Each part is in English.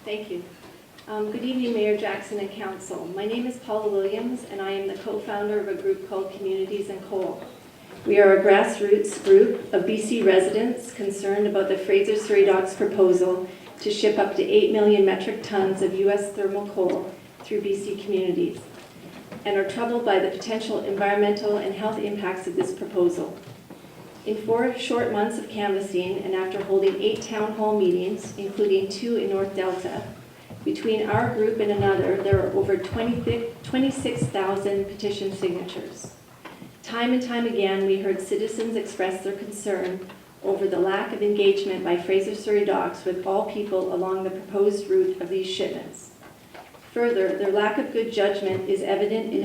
Thank you. Good evening, Mayor Jackson and Council. My name is Paula Williams, and I am the co-founder of a group called Communities in Coal. We are a grassroots group of BC residents concerned about the Fraser Surrey Docks proposal to ship up to 8 million metric tons of U.S. thermal coal through BC communities, and are troubled by the potential environmental and health impacts of this proposal. In 4 short months of canvassing, and after holding 8 town hall meetings, including 2 in North Delta, between our group and another, there are over 26,000 petition signatures. Time and time again, we heard citizens express their concern over the lack of engagement by Fraser Surrey Docks with all people along the proposed route of these shipments. Further, their lack of good judgment is evident in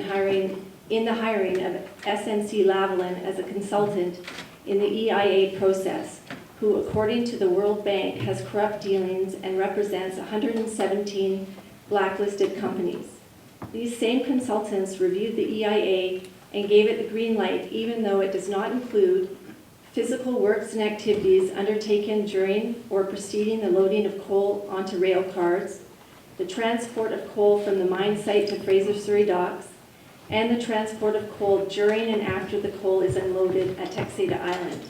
the hiring of SNC Lavalin as a consultant in the EIA process, who, according to the World Bank, has corrupt dealings and represents 117 blacklisted companies. These same consultants reviewed the EIA and gave it the green light, even though it does not include physical works and activities undertaken during or preceding the loading of coal onto rail cars, the transport of coal from the mine site to Fraser Surrey Docks, and the transport of coal during and after the coal is unloaded at Texada Island.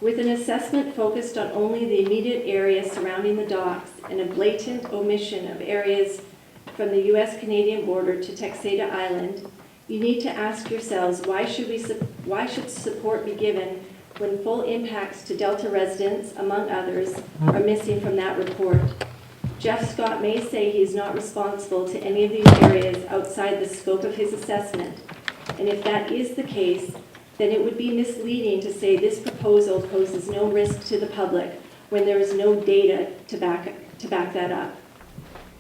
With an assessment focused on only the immediate area surrounding the docks and a blatant omission of areas from the U.S.-Canadian border to Texada Island, you need to ask yourselves, why should support be given when full impacts to Delta residents, among others, are missing from that report? Jeff Scott may say he is not responsible to any of these areas outside the scope of his assessment, and if that is the case, then it would be misleading to say this proposal poses no risk to the public when there is no data to back that up.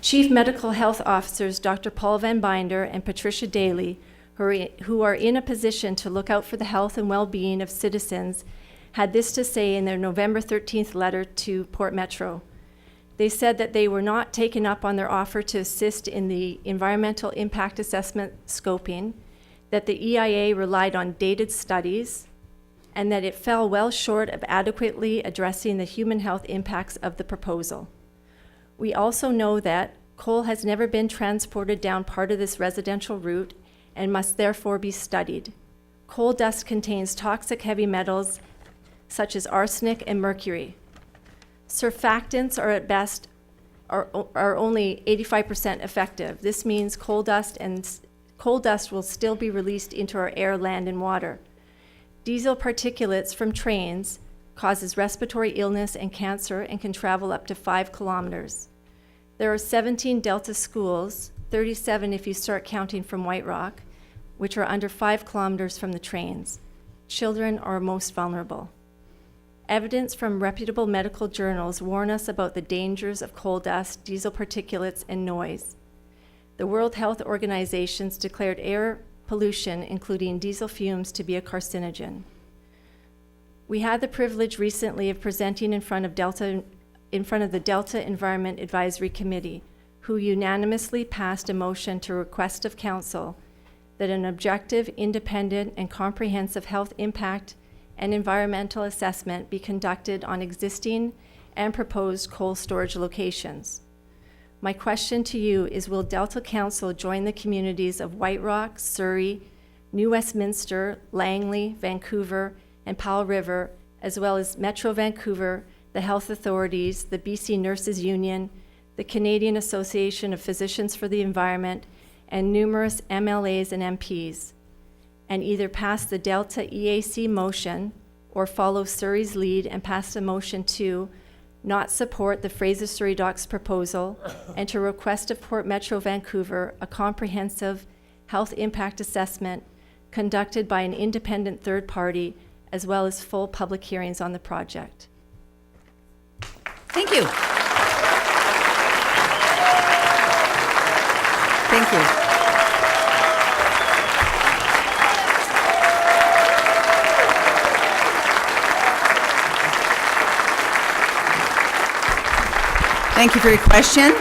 Chief Medical Health Officers Dr. Paul Van Binder and Patricia Daly, who are in a position to look out for the health and well-being of citizens, had this to say in their November 13th letter to Port Metro. They said that they were not taken up on their offer to assist in the environmental impact assessment scoping, that the EIA relied on dated studies, and that it fell well short of adequately addressing the human health impacts of the proposal. We also know that coal has never been transported down part of this residential route and must therefore be studied. Coal dust contains toxic heavy metals such as arsenic and mercury. Surfactants are at best are only 85% effective. This means coal dust will still be released into our air, land, and water. Diesel particulates from trains causes respiratory illness and cancer and can travel up to 5 kilometers. There are 17 Delta schools, 37 if you start counting from White Rock, which are under 5 kilometers from the trains. Children are most vulnerable. Evidence from reputable medical journals warn us about the dangers of coal dust, diesel particulates, and noise. The World Health Organization's declared air pollution, including diesel fumes, to be a carcinogen. We had the privilege recently of presenting in front of the Delta Environment Advisory Committee, who unanimously passed a motion to request of Council that an objective, independent, and comprehensive health impact and environmental assessment be conducted on existing and proposed coal storage locations. My question to you is, will Delta Council join the communities of White Rock, Surrey, New Westminster, Langley, Vancouver, and Powell River, as well as Metro Vancouver, the health authorities, the BC Nurses Union, the Canadian Association of Physicians for the Environment, and numerous MLAs and MPs, and either pass the Delta EAC motion or follow Surrey's lead and pass a motion to not support the Fraser Surrey Docks proposal and to request of Port Metro Vancouver a comprehensive health impact assessment conducted by an independent third party, as well as full public hearings on the project. Thank you. Thank you. Thank you for your question.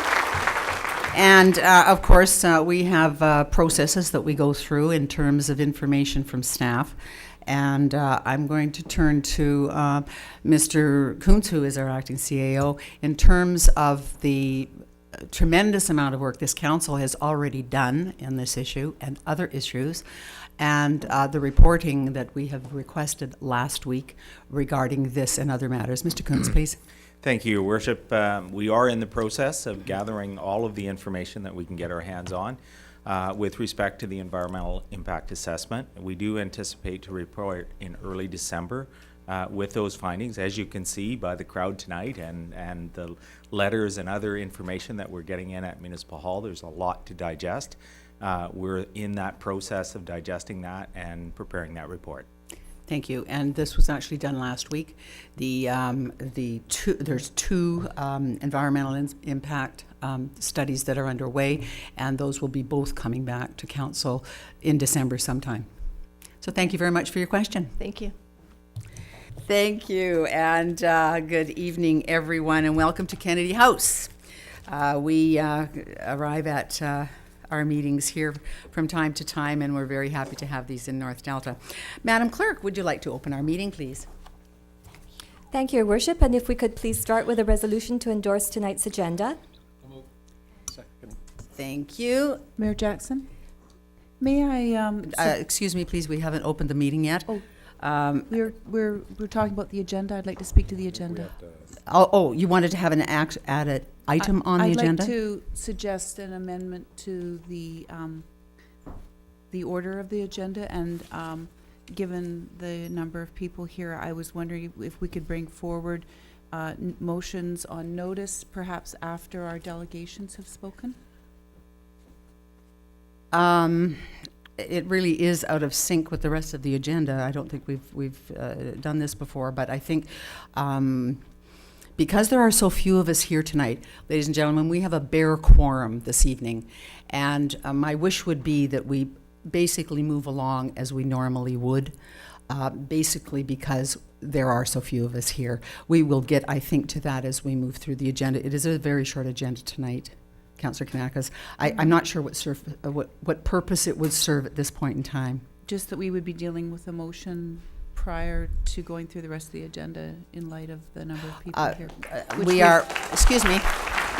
And of course, we have processes that we go through in terms of information from staff. And I'm going to turn to Mr. Kuntz, who is our acting CAO, in terms of the tremendous amount of work this council has already done in this issue and other issues, and the reporting that we have requested last week regarding this and other matters. Mr. Coons, please. Thank you, Your Worship. We are in the process of gathering all of the information that we can get our hands on with respect to the environmental impact assessment. We do anticipate to report in early December with those findings. As you can see by the crowd tonight and the letters and other information that we're getting in at Municipal Hall, there's a lot to digest. We're in that process of digesting that and preparing that report. Thank you. And this was actually done last week. There's two environmental impact studies that are underway, and those will be both coming back to council in December sometime. So thank you very much for your question. Thank you. Thank you, and good evening, everyone, and welcome to Kennedy House. We arrive at our meetings here from time to time, and we're very happy to have these in North Delta. Madam Clerk, would you like to open our meeting, please? Thank you, Your Worship, and if we could please start with a resolution to endorse tonight's agenda. Thank you. Mayor Jackson, may I? Excuse me, please, we haven't opened the meeting yet. Oh, we're talking about the agenda. I'd like to speak to the agenda. Oh, you wanted to have an added item on the agenda? I'd like to suggest an amendment to the order of the agenda, and given the number of people here, I was wondering if we could bring forward motions on notice, perhaps after our delegations have spoken. It really is out of sync with the rest of the agenda. I don't think we've done this before, but I think because there are so few of us here tonight, ladies and gentlemen, we have a bare quorum this evening, and my wish would be that we basically move along as we normally would, basically because there are so few of us here. We will get, I think, to that as we move through the agenda. It is a very short agenda tonight. Councillor Kanakos, I'm not sure what purpose it would serve at this point in time. Just that we would be dealing with a motion prior to going through the rest of the agenda in light of the number of people here. Excuse me,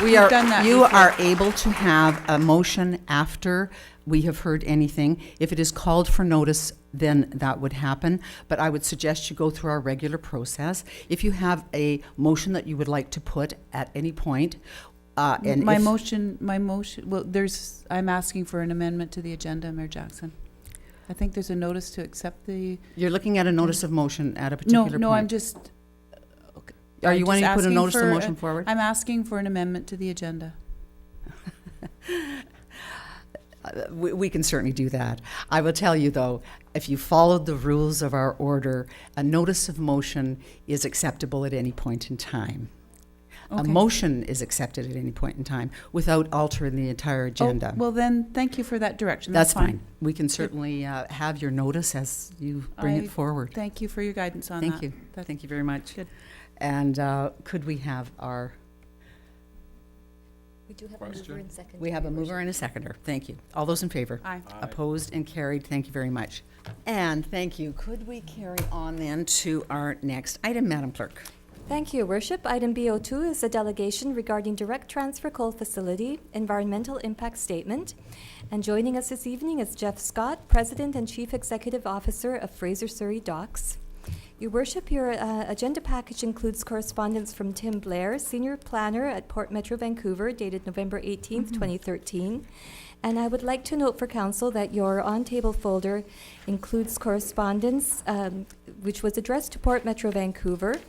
you are able to have a motion after we have heard anything. If it is called for notice, then that would happen. But I would suggest you go through our regular process. If you have a motion that you would like to put at any point, and my motion, well, I'm asking for an amendment to the agenda, Mayor Jackson. I think there's a notice to accept the... You're looking at a notice of motion at a particular point. No, I'm just... Okay. Are you wanting to put a notice of motion forward? I'm asking for an amendment to the agenda. We can certainly do that. I will tell you, though, if you followed the rules of our order, a notice of motion is acceptable at any point in time. Okay. A motion is accepted at any point in time without altering the entire agenda. Oh, well then, thank you for that direction. That's fine. We can certainly have your notice as you bring it forward. Thank you for your guidance on that. Thank you. Thank you very much. Good. And could we have our... We do have a mover and seconder. We have a mover and a seconder. Thank you. All those in favor? Aye. Opposed and carried. Thank you very much. And thank you. Could we carry on then to our next item, Madam Clerk? Thank you, Your Worship. Item BO2 is a delegation regarding direct transfer coal facility environmental impact statement. And joining us this evening is Jeff Scott, President and Chief Executive Officer of Fraser Surrey Docks. Your Worship, your agenda package includes correspondence from Tim Blair, Senior Planner at Port Metro Vancouver, dated November 18th, 2013. And I would like to note for Council that your on-table folder includes correspondence which was addressed to Port Metro Vancouver.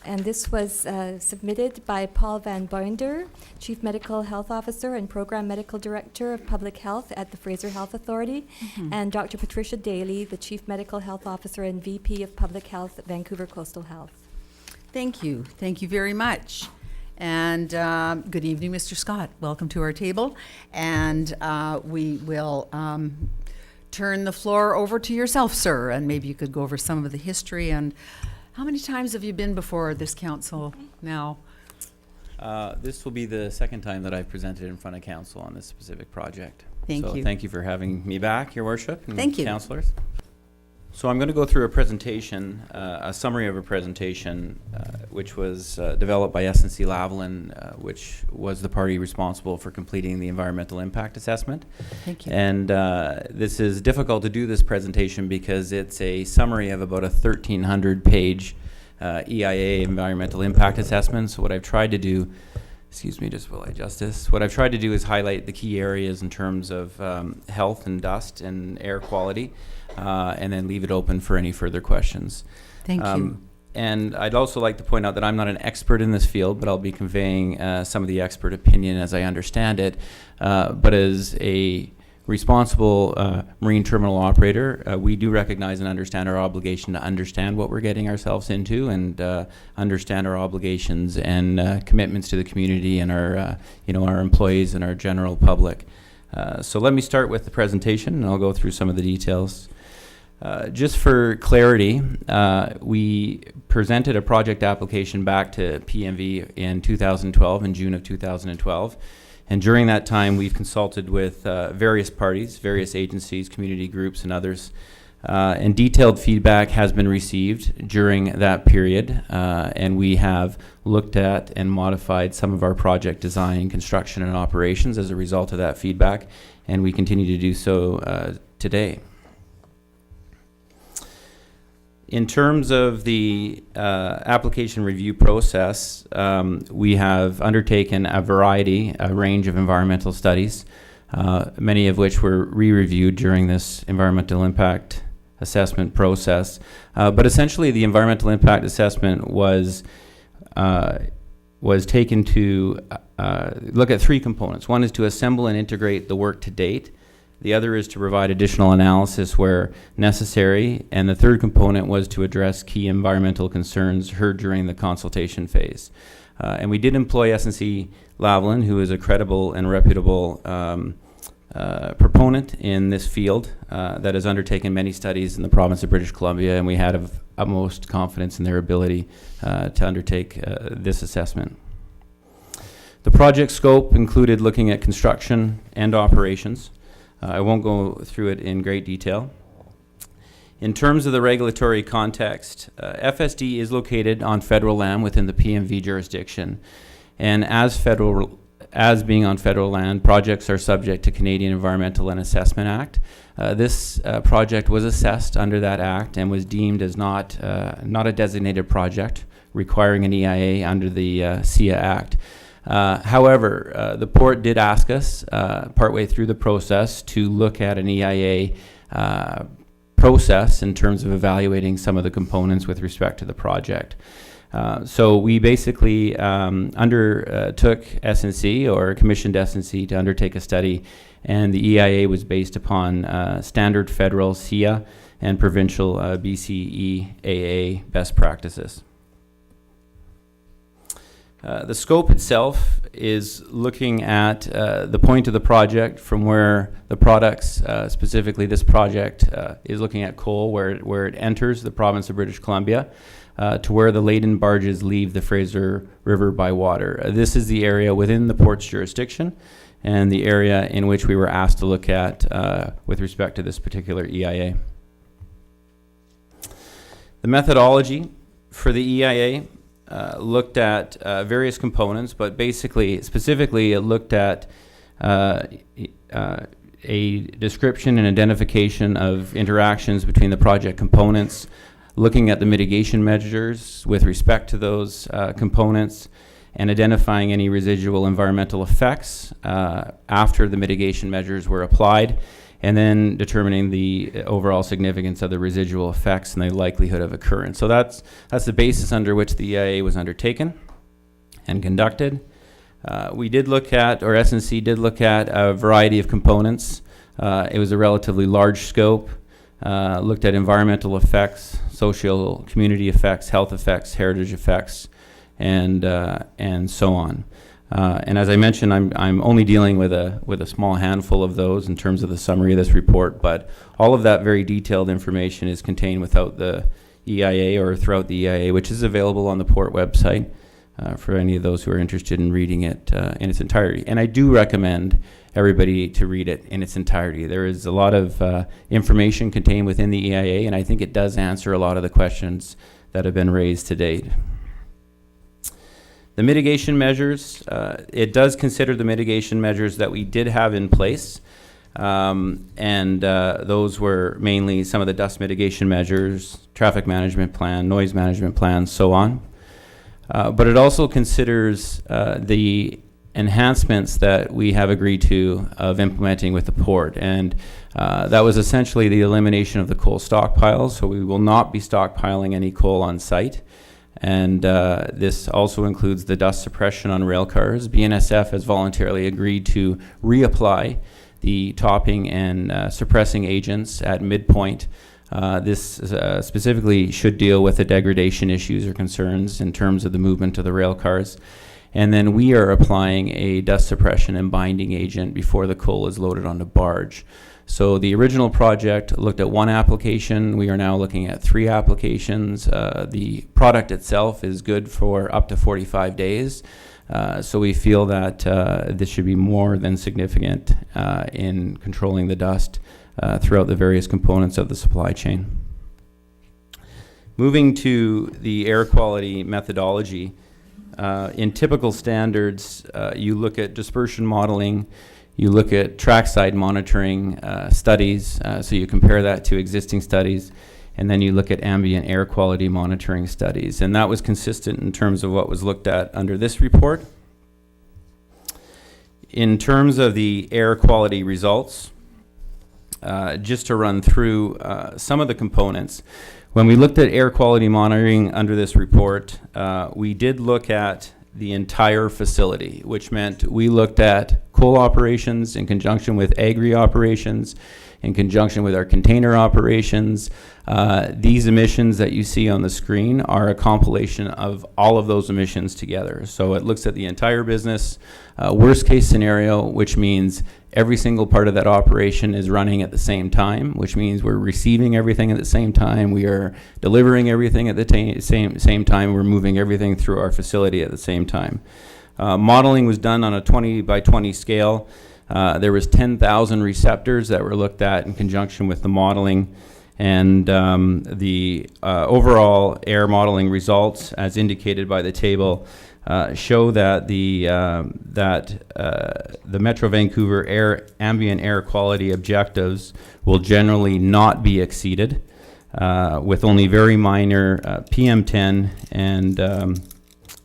And this was submitted by Paul Van Binder, Chief Medical Health Officer and Program Medical Director of Public Health at the Fraser Health Authority, and Dr. Patricia Daly, the Chief Medical Health Officer and VP of Public Health at Vancouver Coastal Health. Thank you. Thank you very much. And good evening, Mr. Scott. Welcome to our table. And we will turn the floor over to yourself, sir, and maybe you could go over some of the history. And how many times have you been before this council now? This will be the second time that I've presented in front of council on this specific project. Thank you. Thank you for having me back, Your Worship, and Thank you. councillors. So I'm going to go through a presentation, a summary of a presentation, which was developed by SNC Lavalin, which was the party responsible for completing the environmental impact assessment. Thank you. And this is difficult to do this presentation because it's a summary of about a 1,300-page EIA environmental impact assessment. So what I've tried to do, excuse me, just while I adjust this, what I've tried to do is highlight the key areas in terms of health and dust and air quality, and then leave it open for any further questions. Thank you. And I'd also like to point out that I'm not an expert in this field, but I'll be conveying some of the expert opinion as I understand it. But as a responsible marine terminal operator, we do recognize and understand our obligation to understand what we're getting ourselves into, and understand our obligations and commitments to the community and our, our employees and our general public. So let me start with the presentation, and I'll go through some of the details. Just for clarity, we presented a project application back to PMV in 2012, in June of 2012. And during that time, we've consulted with various parties, various agencies, community groups, and others. And detailed feedback has been received during that period. And we have looked at and modified some of our project design, construction, and operations as a result of that feedback. And we continue to do so today. In terms of the application review process, we have undertaken a range of environmental studies, many of which were re-reviewed during this environmental impact assessment process. But essentially, the environmental impact assessment was taken to look at three components. One is to assemble and integrate the work to date. The other is to provide additional analysis where necessary. And the third component was to address key environmental concerns heard during the consultation phase. And we did employ SNC Lavalin, who is a credible and reputable proponent in this field that has undertaken many studies in the province of British Columbia, and we had of utmost confidence in their ability to undertake this assessment. The project scope included looking at construction and operations. I won't go through it in great detail. In terms of the regulatory context, FSD is located on federal land within the PMV jurisdiction. And as being on federal land, projects are subject to Canadian Environmental and Assessment Act. This project was assessed under that act and was deemed as not a designated project requiring an EIA under the SIA Act. However, the port did ask us partway through the process to look at an EIA process in terms of evaluating some of the components with respect to the project. So we basically undertook SNC, or commissioned SNC, to undertake a study, and the EIA was based upon standard federal SIA and provincial BCEAA best practices. The scope itself is looking at the point of the project from where the products, specifically this project, is looking at coal, where it enters the province of British Columbia, to where the laden barges leave the Fraser River by water. This is the area within the port's jurisdiction and the area in which we were asked to look at with respect to this particular EIA. The methodology for the EIA looked at various components, but specifically it looked at a description and identification of interactions between the project components, looking at the mitigation measures with respect to those components, and identifying any residual environmental effects after the mitigation measures were applied, and then determining the overall significance of the residual effects and the likelihood of occurrence. So that's the basis under which the EIA was undertaken and conducted. We did look at, or SNC did look at, a variety of components. It was a relatively large scope, looked at environmental effects, social community effects, health effects, heritage effects, and so on. And as I mentioned, I'm only dealing with a small handful of those in terms of the summary of this report, but all of that very detailed information is contained without the EIA or throughout the EIA, which is available on the port website. for any of those who are interested in reading it in its entirety. And I do recommend everybody to read it in its entirety. There is a lot of information contained within the EIA, and I think it does answer a lot of the questions that have been raised to date. The mitigation measures, it does consider the mitigation measures that we did have in place, and those were mainly some of the dust mitigation measures, traffic management plan, noise management plan, so on. But it also considers the enhancements that we have agreed to of implementing with the port, and that was essentially the elimination of the coal stockpiles, so we will not be stockpiling any coal on site. And this also includes the dust suppression on rail cars. BNSF has voluntarily agreed to reapply the topping and suppressing agents at midpoint. This specifically should deal with the degradation issues or concerns in terms of the movement of the rail cars. And then we are applying a dust suppression and binding agent before the coal is loaded on the barge. So the original project looked at one application. We are now looking at 3 applications. The product itself is good for up to 45 days. So we feel that this should be more than significant in controlling the dust throughout the various components of the supply chain. Moving to the air quality methodology, in typical standards, you look at dispersion modeling, you look at trackside monitoring studies, so you compare that to existing studies, and then you look at ambient air quality monitoring studies. And that was consistent in terms of what was looked at under this report. In terms of the air quality results, just to run through some of the components, when we looked at air quality monitoring under this report, we did look at the entire facility, which meant we looked at coal operations in conjunction with agri operations, in conjunction with our container operations. These emissions that you see on the screen are a compilation of all of those emissions together. So it looks at the entire business, worst case scenario, which means every single part of that operation is running at the same time, which means we're receiving everything at the same time, we are delivering everything at the same time, we're moving everything through our facility at the same time. Modeling was done on a 20 by 20 scale. There was 10,000 receptors that were looked at in conjunction with the modeling, and the overall air modeling results, as indicated by the table, show that the Metro Vancouver ambient air quality objectives will generally not be exceeded, with only very minor PM10 and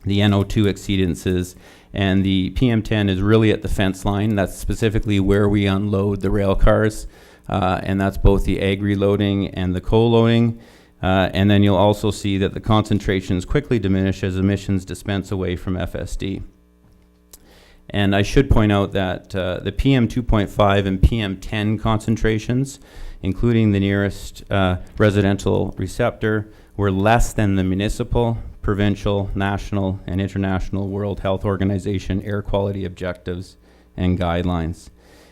the NO2 exceedances. And the PM10 is really at the fence line. That's specifically where we unload the rail cars, and that's both the agri loading and the coal loading. And then you'll also see that the concentrations quickly diminish as emissions dispense away from FSD. And I should point out that the PM 2.5 and PM 10 concentrations, including the nearest residential receptor, were less than the municipal, provincial, national, and international World Health Organization air quality objectives and guidelines.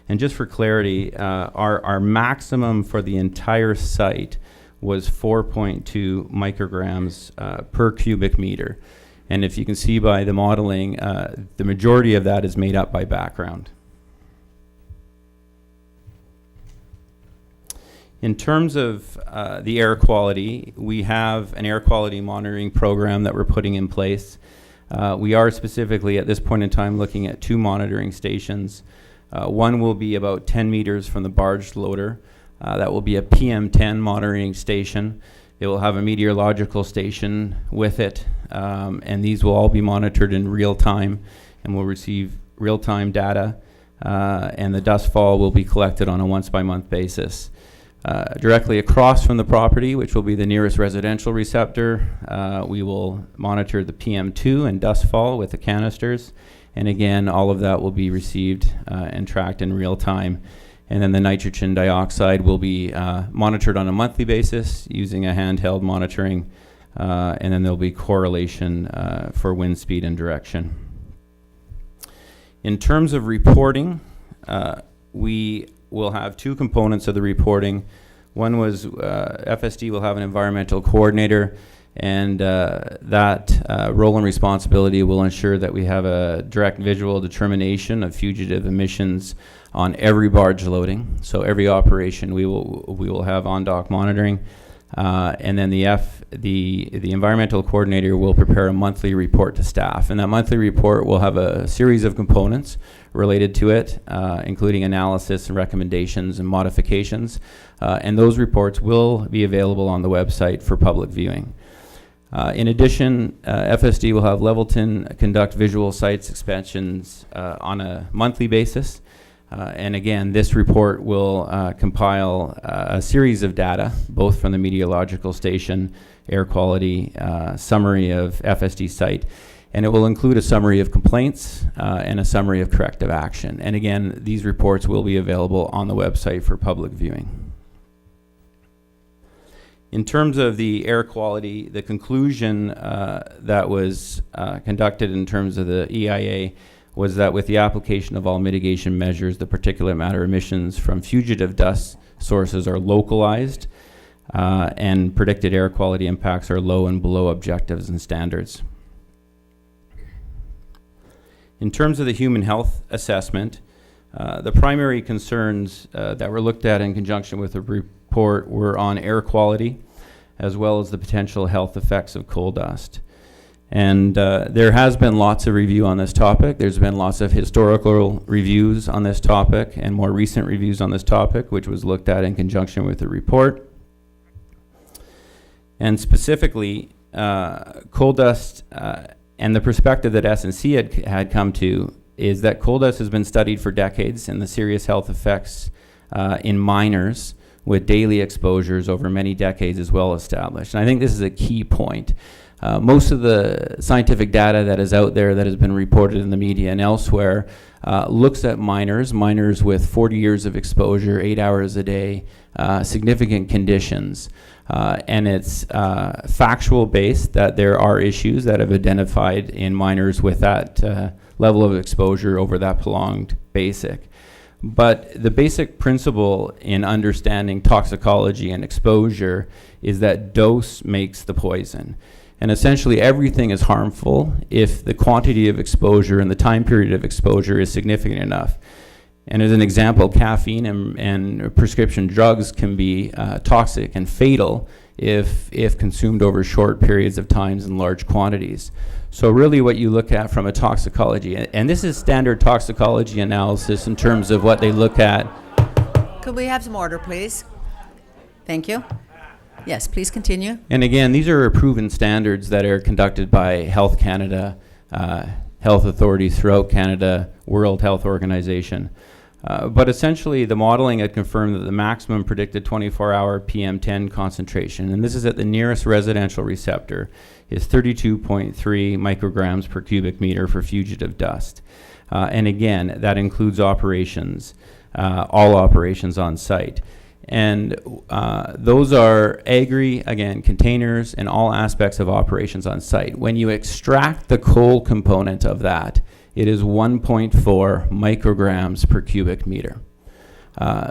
And just for clarity, our maximum for the entire site was 4.2 micrograms per cubic meter. And if you can see by the modeling, the majority of that is made up by background. In terms of the air quality, we have an air quality monitoring program that we're putting in place. We are specifically at this point in time looking at 2 monitoring stations. One will be about 10 meters from the barge loader. That will be a PM10 monitoring station. It will have a meteorological station with it, and these will all be monitored in real time and will receive real-time data, and the dust fall will be collected on a once-by-month basis. Directly across from the property, which will be the nearest residential receptor, we will monitor the PM2 and dust fall with the canisters, and again, all of that will be received and tracked in real time. And then the nitrogen dioxide will be monitored on a monthly basis using a handheld monitoring, and then there'll be correlation for wind speed and direction. In terms of reporting, we will have 2 components of the reporting. One was FSD will have an environmental coordinator, And that role and responsibility will ensure that we have a direct visual determination of fugitive emissions on every barge loading. So every operation we will have on-dock monitoring. And then the environmental coordinator will prepare a monthly report to staff. And that monthly report will have a series of components related to it, including analysis and recommendations and modifications. And those reports will be available on the website for public viewing. In addition, FSD will have Levelton conduct visual sites inspections on a monthly basis. And again, this report will compile a series of data, both from the meteorological station, air quality, summary of FSD site, and it will include a summary of complaints and a summary of corrective action. And again, these reports will be available on the website for public viewing. In terms of the air quality, the conclusion that was conducted in terms of the EIA was that with the application of all mitigation measures, the particulate matter emissions from fugitive dust sources are localized and predicted air quality impacts are low and below objectives and standards. In terms of the human health assessment, the primary concerns that were looked at in conjunction with the report were on air quality, as well as the potential health effects of coal dust. And there has been lots of review on this topic. There's been lots of historical reviews on this topic and more recent reviews on this topic, which was looked at in conjunction with the report. And specifically, coal dust and the perspective that SNC had come to is that coal dust has been studied for decades and the serious health effects in miners with daily exposures over many decades is well established. And I think this is a key point. Most of the scientific data that is out there that has been reported in the media and elsewhere looks at miners with 40 years of exposure, 8 hours a day, significant conditions. And it's factual based that there are issues that have identified in miners with that level of exposure over that prolonged basic. But the basic principle in understanding toxicology and exposure is that dose makes the poison. And essentially everything is harmful if the quantity of exposure and the time period of exposure is significant enough. And as an example, caffeine and prescription drugs can be toxic and fatal if consumed over short periods of times in large quantities. So really what you look at from a toxicology, and this is standard toxicology analysis in terms of what they look at. Could we have some order, please? Thank you. Yes, please continue. And again, these are proven standards that are conducted by Health Canada, health authorities throughout Canada, World Health Organization. But essentially, the modeling had confirmed that the maximum predicted 24-hour PM10 concentration, and this is at the nearest residential receptor, is 32.3 micrograms per cubic meter for fugitive dust. And again, that includes operations, all operations on site. And those are again, containers and all aspects of operations on site. When you extract the coal component of that, it is 1.4 micrograms per cubic meter.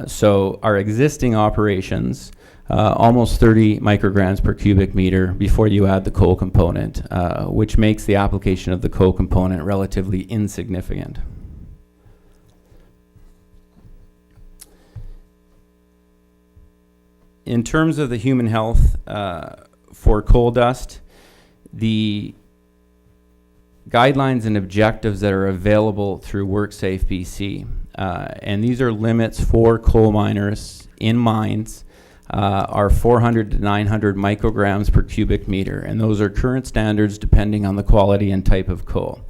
So our existing operations, almost 30 micrograms per cubic meter before you add the coal component, which makes the application of the coal component relatively insignificant. In terms of the human health for coal dust, the guidelines and objectives that are available through WorkSafe BC, and these are limits for coal miners in mines, are 400 to 900 micrograms per cubic meter, and those are current standards depending on the quality and type of coal.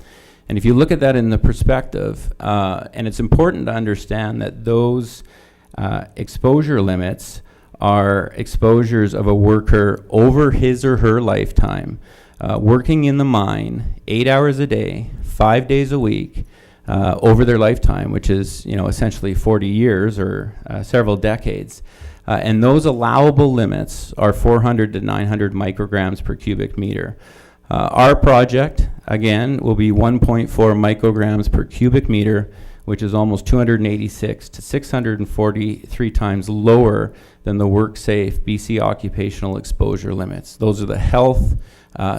And if you look at that in the perspective, and it's important to understand that those exposure limits are exposures of a worker over his or her lifetime, working in the mine 8 hours a day, 5 days a week, over their lifetime, which is essentially 40 years or several decades. And those allowable limits are 400 to 900 micrograms per cubic meter. Our project, again, will be 1.4 micrograms per cubic meter, which is almost 286 to 643 times lower than the WorkSafe BC occupational exposure limits. Those are the health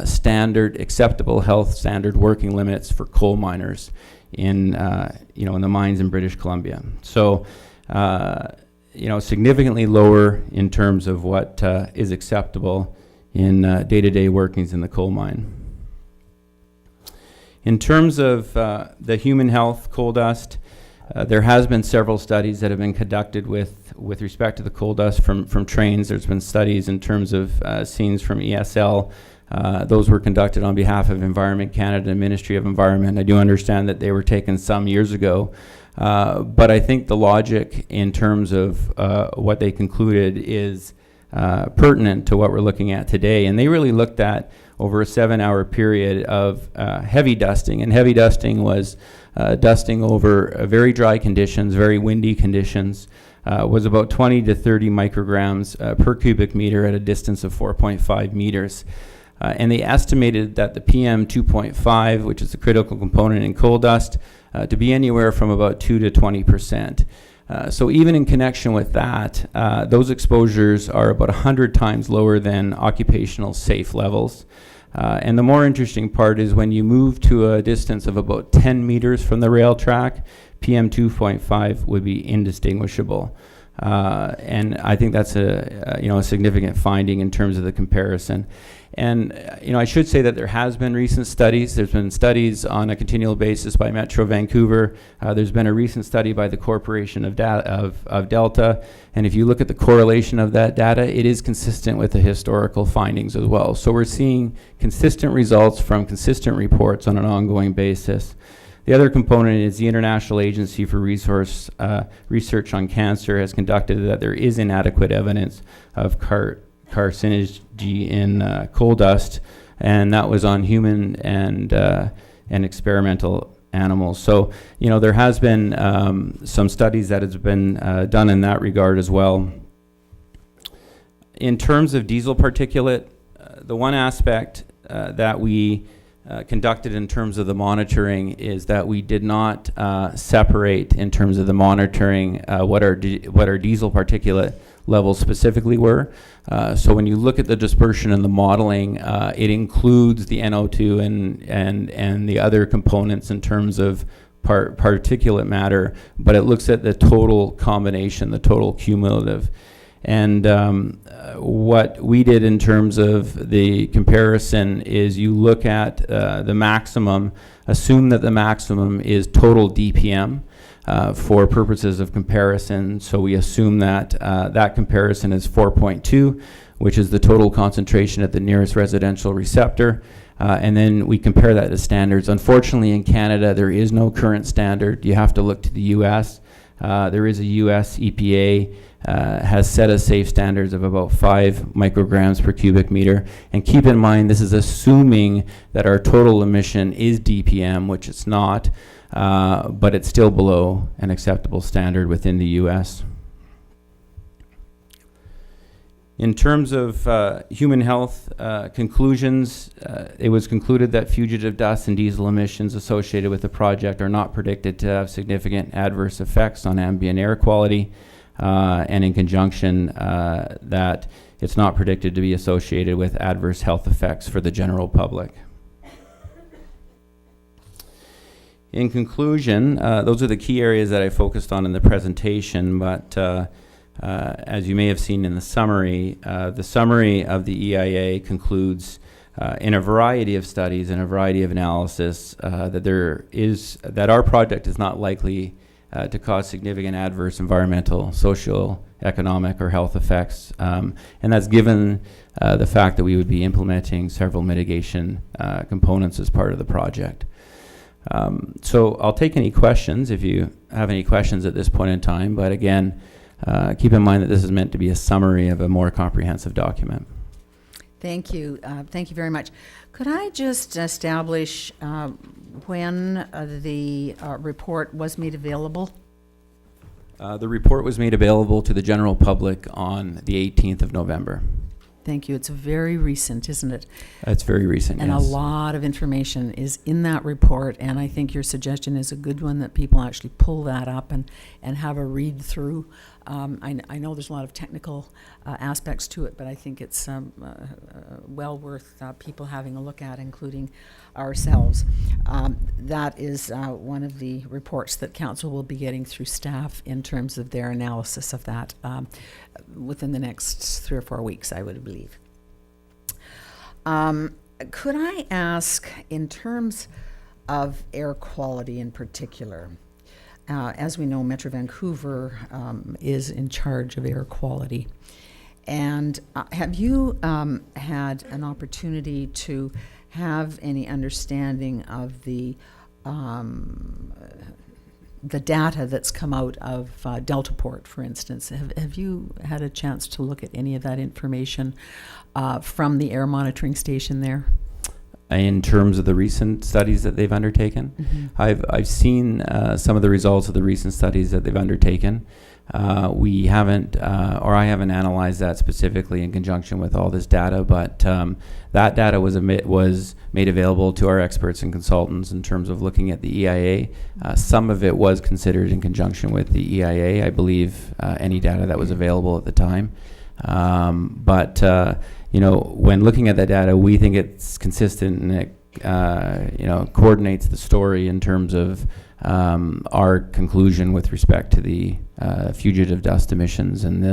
standard, acceptable health standard working limits for coal miners in the mines in British Columbia. So, significantly lower in terms of what is acceptable in day-to-day workings in the coal mine. In terms of the human health coal dust, there has been several studies that have been conducted with respect to the coal dust from trains. There's been studies in terms of scenes from ESL. Those were conducted on behalf of Environment Canada and Ministry of Environment. I do understand that they were taken some years ago, but I think the logic in terms of what they concluded is pertinent to what we're looking at today. And they really looked at over a 7-hour period of heavy dusting. And heavy dusting was dusting over very dry conditions, very windy conditions, was about 20 to 30 micrograms per cubic meter at a distance of 4.5 meters. And they estimated that the PM 2.5, which is the critical component in coal dust, to be anywhere from about 2 to 20%. So even in connection with that, those exposures are about 100 times lower than occupational safe levels. And the more interesting part is when you move to a distance of about 10 meters from the rail track, PM 2.5 would be indistinguishable. And I think that's a significant finding in terms of the comparison. And I should say that there has been recent studies. There's been studies on a continual basis by Metro Vancouver. There's been a recent study by the Corporation of Delta. And if you look at the correlation of that data, it is consistent with the historical findings as well. So we're seeing consistent results from consistent reports on an ongoing basis. The other component is the International Agency for Research on Cancer has conducted that there is inadequate evidence of carcinogen in coal dust, and that was on human and experimental animals. So, there has been some studies that has been done in that regard as well. In terms of diesel particulate, the one aspect that we conducted in terms of the monitoring is that we did not separate in terms of the monitoring what our diesel particulate levels specifically were. So when you look at the dispersion and the modeling, it includes the NO2 and the other components in terms of particulate matter, but it looks at the total combination, the total cumulative. And what we did in terms of the comparison is you look at the maximum, assume that the maximum is total DPM for purposes of comparison. So we assume that that comparison is 4.2, which is the total concentration at the nearest residential receptor. And then we compare that to standards. Unfortunately, in Canada, there is no current standard. You have to look to the US. There is a US EPA has set a safe standards of about 5 micrograms per cubic meter. And keep in mind, this is assuming that our total emission is DPM, which it's not, but it's still below an acceptable standard within the US. In terms of human health conclusions, it was concluded that fugitive dust and diesel emissions associated with the project are not predicted to have significant adverse effects on ambient air quality, and in conjunction that it's not predicted to be associated with adverse health effects for the general public. In conclusion, those are the key areas that I focused on in the presentation, but as you may have seen in the summary of the EIA concludes in a variety of studies and a variety of analysis that our project is not likely to cause significant adverse environmental, social, economic, or health effects. And that's given the fact that we would be implementing several mitigation components as part of the project. So I'll take any questions if you have any questions at this point in time, but again, keep in mind that this is meant to be a summary of a more comprehensive document. Thank you. Thank you very much. Could I just establish when the report was made available? The report was made available to the general public on the 18th of November. Thank you. It's very recent, isn't it? It's very recent, And yes. a lot of information is in that report, and I think your suggestion is a good one, that people actually pull that up and have a read through. I know there's a lot of technical aspects to it, but I think it's well worth people having a look at, including ourselves. That is one of the reports that council will be getting through staff in terms of their analysis of that within the next 3 or 4 weeks, I would believe. Could I ask, in terms of air quality in particular, as we know, Metro Vancouver is in charge of air quality. And have you had an opportunity to have any understanding of the data that's come out of Deltaport, for instance? Have you had a chance to look at any of that information from the air monitoring station there? In terms of the recent studies that they've undertaken, I've seen some of the results of the recent studies that they've undertaken. We haven't, or I haven't analyzed that specifically in conjunction with all this data, but that data was made available to our experts and consultants in terms of looking at the EIA. Some of it was considered in conjunction with the EIA, I believe, any data that was available at the time. You know, when looking at that data, we think it's consistent and it, you know, coordinates the story in terms of our conclusion with respect to the fugitive dust emissions and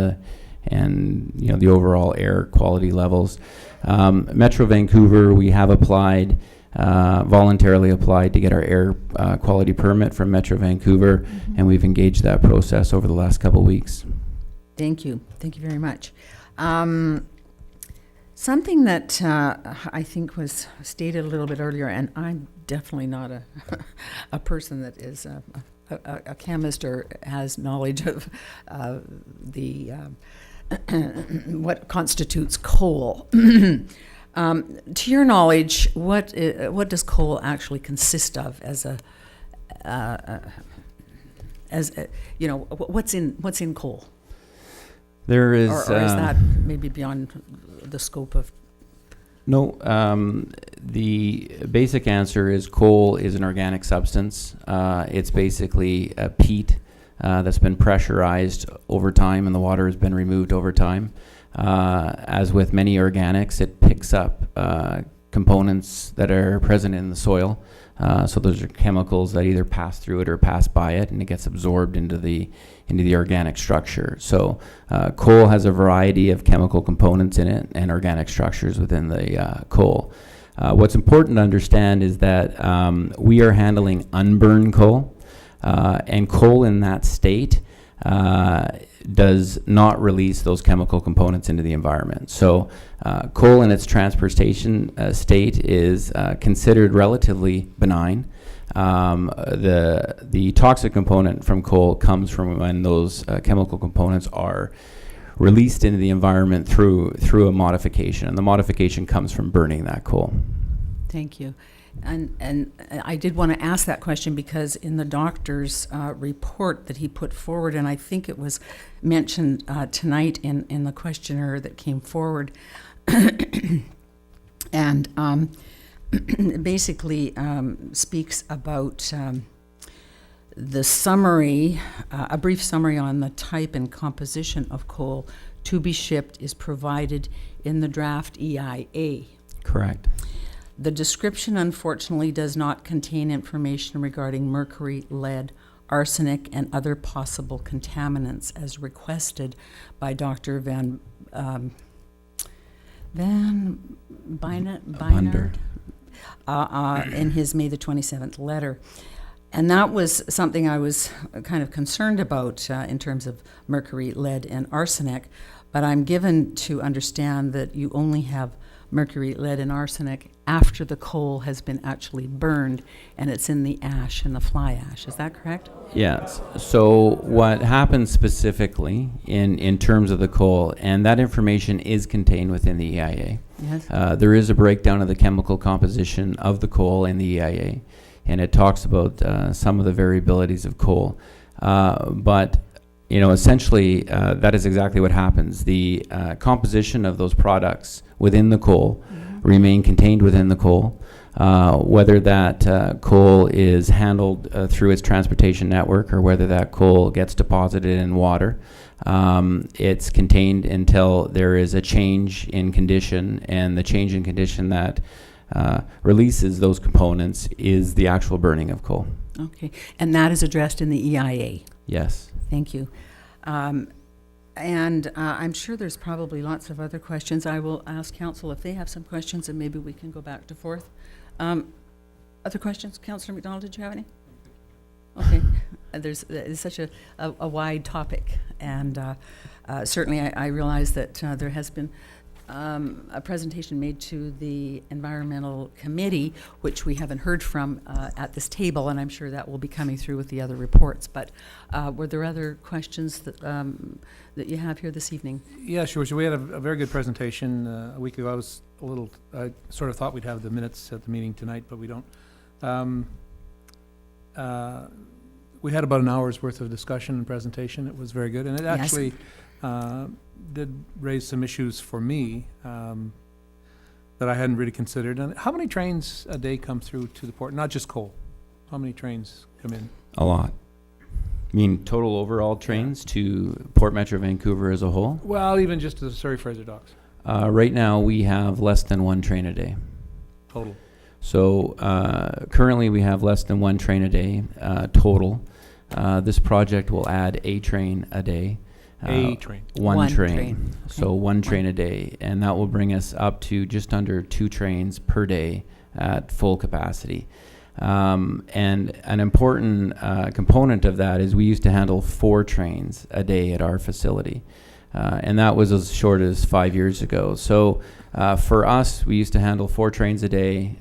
you know, the overall air quality levels. Metro Vancouver, we have applied, voluntarily applied to get our air quality permit from Metro Vancouver, and we've engaged that process over the last couple of weeks. Thank you. Thank you very much. Something that I think was stated a little bit earlier, and I'm definitely not a person that is a chemist or has knowledge of the what constitutes coal. To your knowledge, what does coal actually consist of as you know, what's in coal? There is, or is that maybe beyond the scope of? No, the basic answer is coal is an organic substance. It's basically a peat that's been pressurized over time, and the water has been removed over time. As with many organics, it picks up components that are present in the soil. So those are chemicals that either pass through it or pass by it, and it gets absorbed into the organic structure. So coal has a variety of chemical components in it and organic structures within the coal. What's important to understand is that we are handling unburned coal, and coal in that state does not release those chemical components into the environment. So coal in its transportation state is considered relatively benign. The toxic component from coal comes from when those chemical components are released into the environment through a modification, and the modification comes from burning that coal. Thank you. And I did want to ask that question because in the doctor's report that he put forward, and I think it was mentioned tonight in the questionnaire that came forward, and basically speaks about the summary, a brief summary on the type and composition of coal to be shipped is provided in the draft EIA. Correct. The description, unfortunately, does not contain information regarding mercury, lead, arsenic, and other possible contaminants as requested by Dr. Van Beinert in his May the 27th letter. And that was something I was kind of concerned about in terms of mercury, lead, and arsenic. But I'm given to understand that you only have mercury, lead, and arsenic after the coal has been actually burned and it's in the ash and the fly ash. Is that correct? Yes. So what happens specifically in terms of the coal, and that information is contained within the EIA. Yes. There is a breakdown of the chemical composition of the coal in the EIA, and it talks about some of the variabilities of coal. But essentially, that is exactly what happens. The composition of those products within the coal remain contained within the coal. Whether that coal is handled through its transportation network or whether that coal gets deposited in water, it's contained until there is a change in condition, and the change in condition that releases those components is the actual burning of coal. Okay, and that is addressed in the EIA. Yes. Thank you. And I'm sure there's probably lots of other questions. I will ask council if they have some questions, and maybe we can go back to forth. Other questions? Councillor McDonald, did you have any? Okay. It's such a wide topic, and certainly I realize that there has been a presentation made to the Environmental Committee, which we haven't heard from at this table, and I'm sure that will be coming through with the other reports. But were there other questions that that you have here this evening? Yeah, sure. So we had a very good presentation a week ago. I sort of thought we'd have the minutes at the meeting tonight, but we don't. We had about an hour's worth of discussion and presentation. It was very good, and it actually did raise some issues for me that I hadn't really considered. And how many trains a day come through to the port? Not just coal. How many trains come in? A lot. You mean total overall trains to Port Metro Vancouver as a whole? Well, even just to the Surrey Fraser Docks. Right now we have less than one train a day. Total. So currently we have less than one train a day total. This project will add a train a day. A train. One train. Okay. So one train a day. And that will bring us up to just under 2 trains per day at full capacity. And an important component of that is we used to handle 4 trains a day at our facility. And that was as short as 5 years ago. So for us, we used to handle 4 trains a day.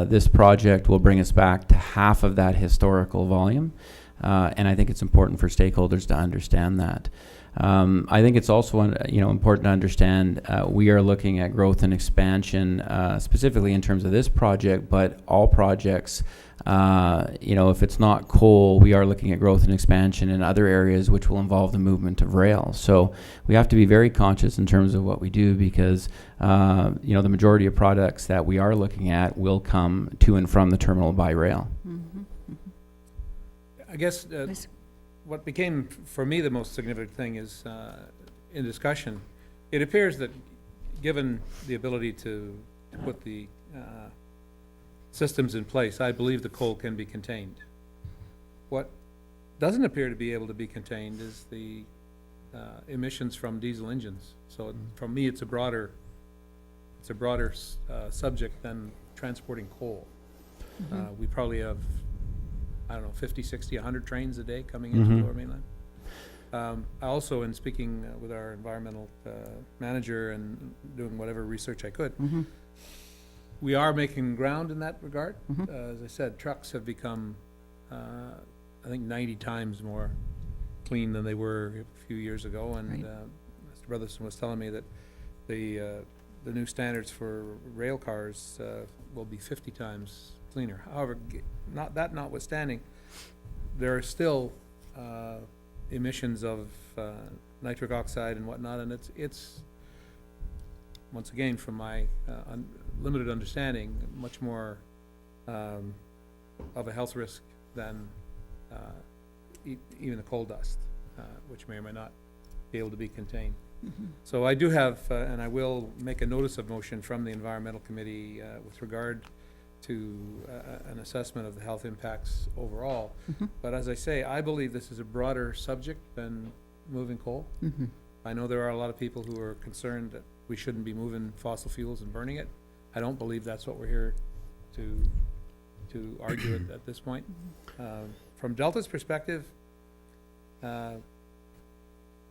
This project will bring us back to half of that historical volume. And I think it's important for stakeholders to understand that. I think it's also important to understand we are looking at growth and expansion specifically in terms of this project, but all projects. If it's not coal, we are looking at growth and expansion in other areas which will involve the movement of rail. So we have to be very conscious in terms of what we do because, the majority of products that we are looking at will come to and from the terminal by rail. Mm-hmm. I guess what became, for me, the most significant thing is, in discussion, it appears that given the ability to put the systems in place, I believe the coal can be contained. What doesn't appear to be able to be contained is the emissions from diesel engines. So for me, it's a broader subject than transporting coal. We probably have, 50, 60, 100 trains a day coming into the Lower Mainland. I also, in speaking with our environmental manager and doing whatever research I could, we are making ground in that regard. As I said, trucks have become, I think, 90 times more clean than they were a few years ago. And Mr. Brotherson was telling me that the new standards for rail cars will be 50 times cleaner. However, notwithstanding, there are still emissions of nitric oxide and whatnot, and it's once again, from my limited understanding, much more of a health risk than even the coal dust, which may or may not be able to be contained. So I do have, and I will make a notice of motion from the Environmental Committee with regard to an assessment of the health impacts overall. But as I say, I believe this is a broader subject than moving coal. I know there are a lot of people who are concerned that we shouldn't be moving fossil fuels and burning it. I don't believe that's what we're here to argue at this point. From Delta's perspective,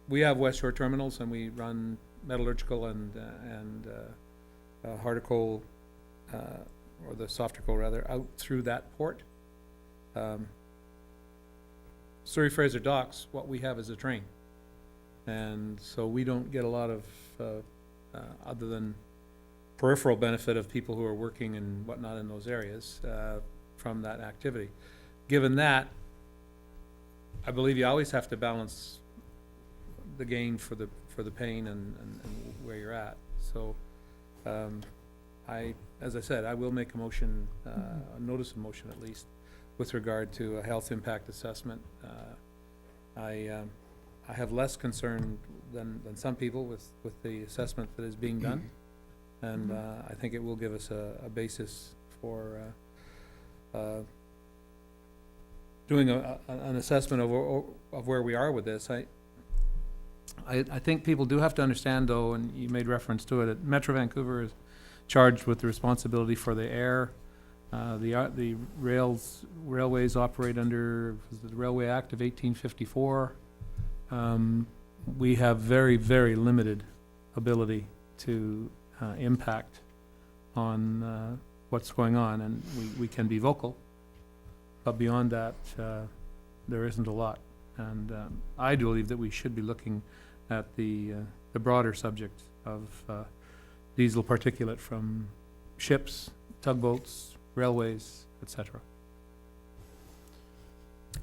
we have West Shore terminals, and we run metallurgical and harder coal, or the softer coal rather, out through that port. Surrey Fraser Docks, what we have is a train, and so we don't get a lot of other than peripheral benefit of people who are working and whatnot in those areas from that activity. Given that, I believe you always have to balance the gain for the pain and where you're at. So, as I said, I will make a motion, a notice of motion at least, with regard to a health impact assessment. I have less concern than some people with the assessment that is being done, and I think it will give us a basis for doing an assessment of where we are with this. I think people do have to understand, though, and you made reference to it, that Metro Vancouver is charged with the responsibility for the air. The railways operate under the Railway Act of 1854. We have very, very limited ability to impact on what's going on, and we can be vocal, but beyond that, there isn't a lot. And I do believe that we should be looking at the broader subject of diesel particulate from ships, tugboats, railways, etc.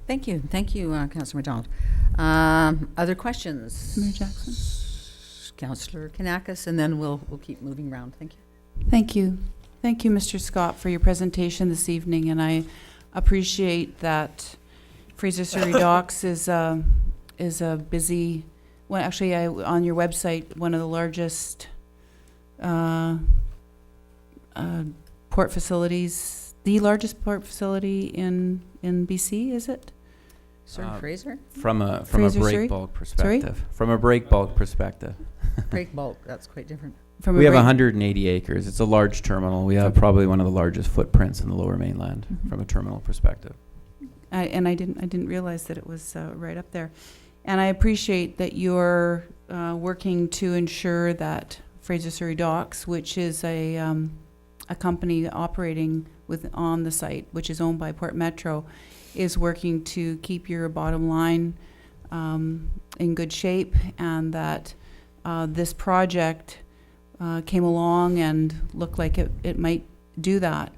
Thank you, Councillor McDonald. Other questions? Mayor Jackson. Councillor Kanakos, and then we'll keep moving around. Thank you. Thank you. Thank you, Mr. Scott, for your presentation this evening, and I appreciate that Fraser Surrey Docks is a busy, well, actually, on your website, one of the largest port facilities, the largest port facility in BC, is it? Sir Fraser? From a Fraser break Surrey? bulk perspective. From a break bulk perspective. Break bulk, that's quite different. From We have break- 180 acres. It's a large terminal. We have probably one of the largest footprints in the Lower Mainland from a terminal perspective. I didn't realize that it was right up there, and I appreciate that you're working to ensure that Fraser Surrey Docks, which is a company operating on the site, which is owned by Port Metro, is working to keep your bottom line in good shape, and that this project came along and looked like it might do that.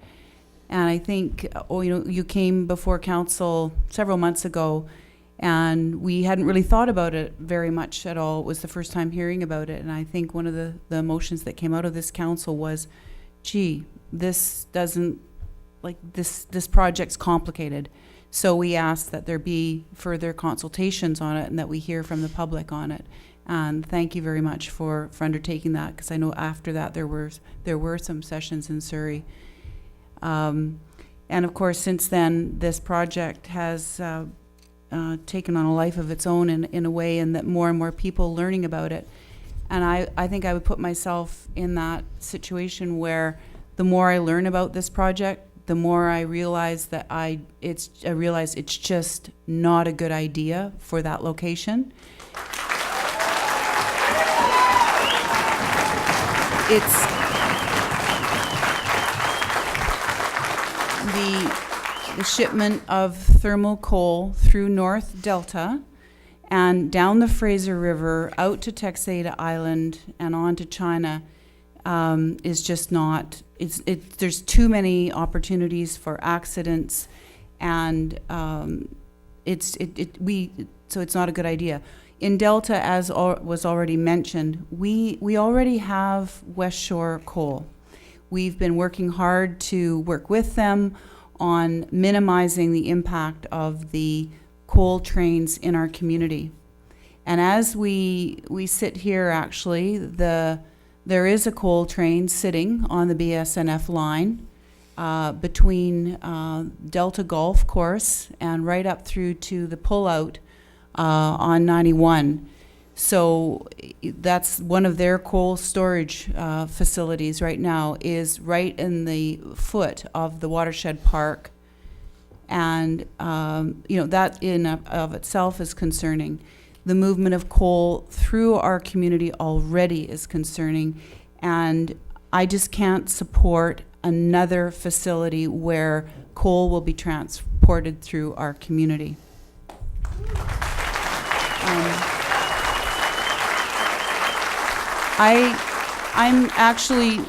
And I think, you came before council several months ago, and we hadn't really thought about it very much at all. It was the first time hearing about it, and I think one of the motions that came out of this council was, gee, this doesn't, like, this project's complicated. So we asked that there be further consultations on it and that we hear from the public on it. And thank you very much for undertaking that, because I know after that there were some sessions in Surrey. And of course, since then, this project has taken on a life of its own in a way, and that more and more people are learning about it. And I think I would put myself in that situation where the more I learn about this project, the more I realize that I realize it's just not a good idea for that location. It's the shipment of thermal coal through North Delta and down the Fraser River out to Texada Island and on to China is just not. There's too many opportunities for accidents, and so it's not a good idea. In Delta, as was already mentioned, we already have West Shore Coal. We've been working hard to work with them on minimizing the impact of the coal trains in our community. And as we sit here, actually, there is a coal train sitting on the BSNF line between Delta Golf Course and right up through to the pullout on 91. So that's one of their coal storage facilities right now, is right in the foot of the watershed park. And, that in of itself is concerning. The movement of coal through our community already is concerning. And I just can't support another facility where coal will be transported through our community. I'm actually,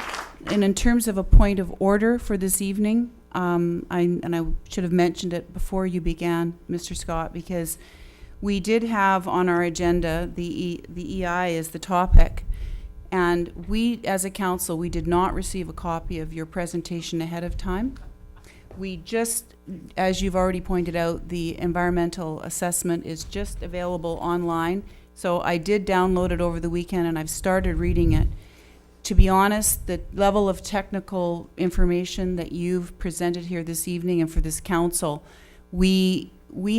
and in terms of a point of order for this evening, I should have mentioned it before you began, Mr. Scott, because we did have on our agenda, the EI is the topic, and we, as a council, we did not receive a copy of your presentation ahead of time. We just, as you've already pointed out, the environmental assessment is just available online. So I did download it over the weekend and I've started reading it. To be honest, the level of technical information that you've presented here this evening and for this council, we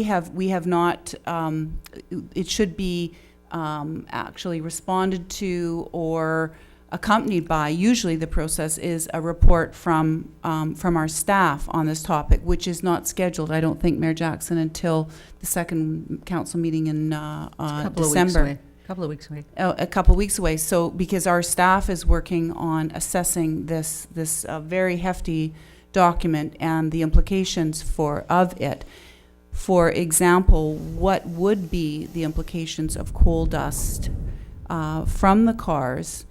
have not, it should be actually responded to or accompanied by, usually the process is a report from our staff on this topic, which is not scheduled, I don't think, Mayor Jackson, until the second council meeting in December. A couple of weeks away. Oh, a couple of weeks away. So because our staff is working on assessing this very hefty document and the implications of it. For example, what would be the implications of coal dust from the cars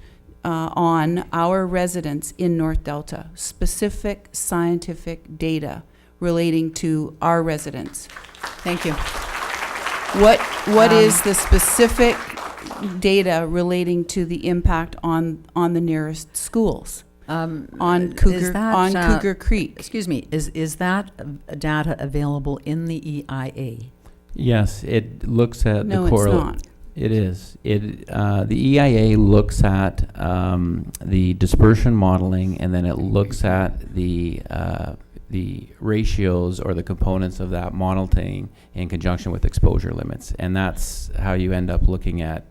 on our residents in North Delta? Specific scientific data relating to our residents. Thank you. What is the specific data relating to the impact on the nearest schools? On Cougar Creek. Excuse me, is that data available in the EIA? Yes, it looks at No, the it's correlate. not. It is. The EIA looks at the dispersion modeling, and then it looks at the ratios or the components of that modeling in conjunction with exposure limits, and that's how you end up looking at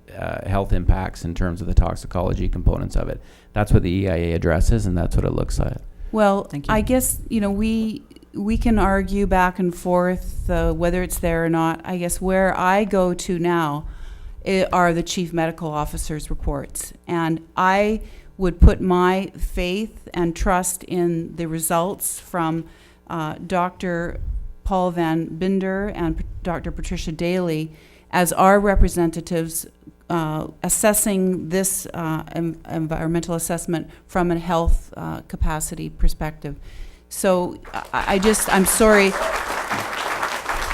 health impacts in terms of the toxicology components of it. That's what the EIA addresses, and that's what it looks at. Well, Thank you. I guess, we can argue back and forth whether it's there or not. I guess where I go to now are the chief medical officer's reports. And I would put my faith and trust in the results from Dr. Paul Van Binder and Dr. Patricia Daly as our representatives assessing this environmental assessment from a health capacity perspective. So I'm sorry,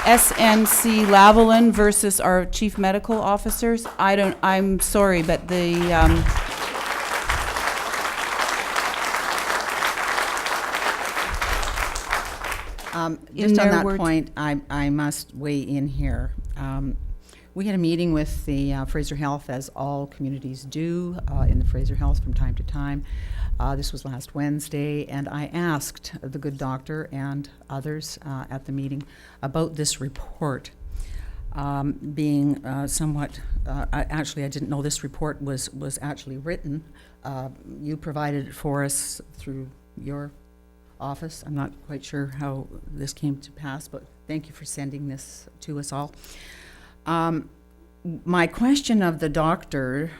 SNC Lavalin versus our chief medical officers, I'm sorry, but the, just on that point, I must weigh in here. We had a meeting with the Fraser Health, as all communities do in the Fraser Health from time to time. This was last Wednesday, and I asked the good doctor and others at the meeting about this report. Being somewhat, actually I didn't know this report was actually written. You provided it for us through your office. I'm not quite sure how this came to pass, but thank you for sending this to us all. My question of the doctor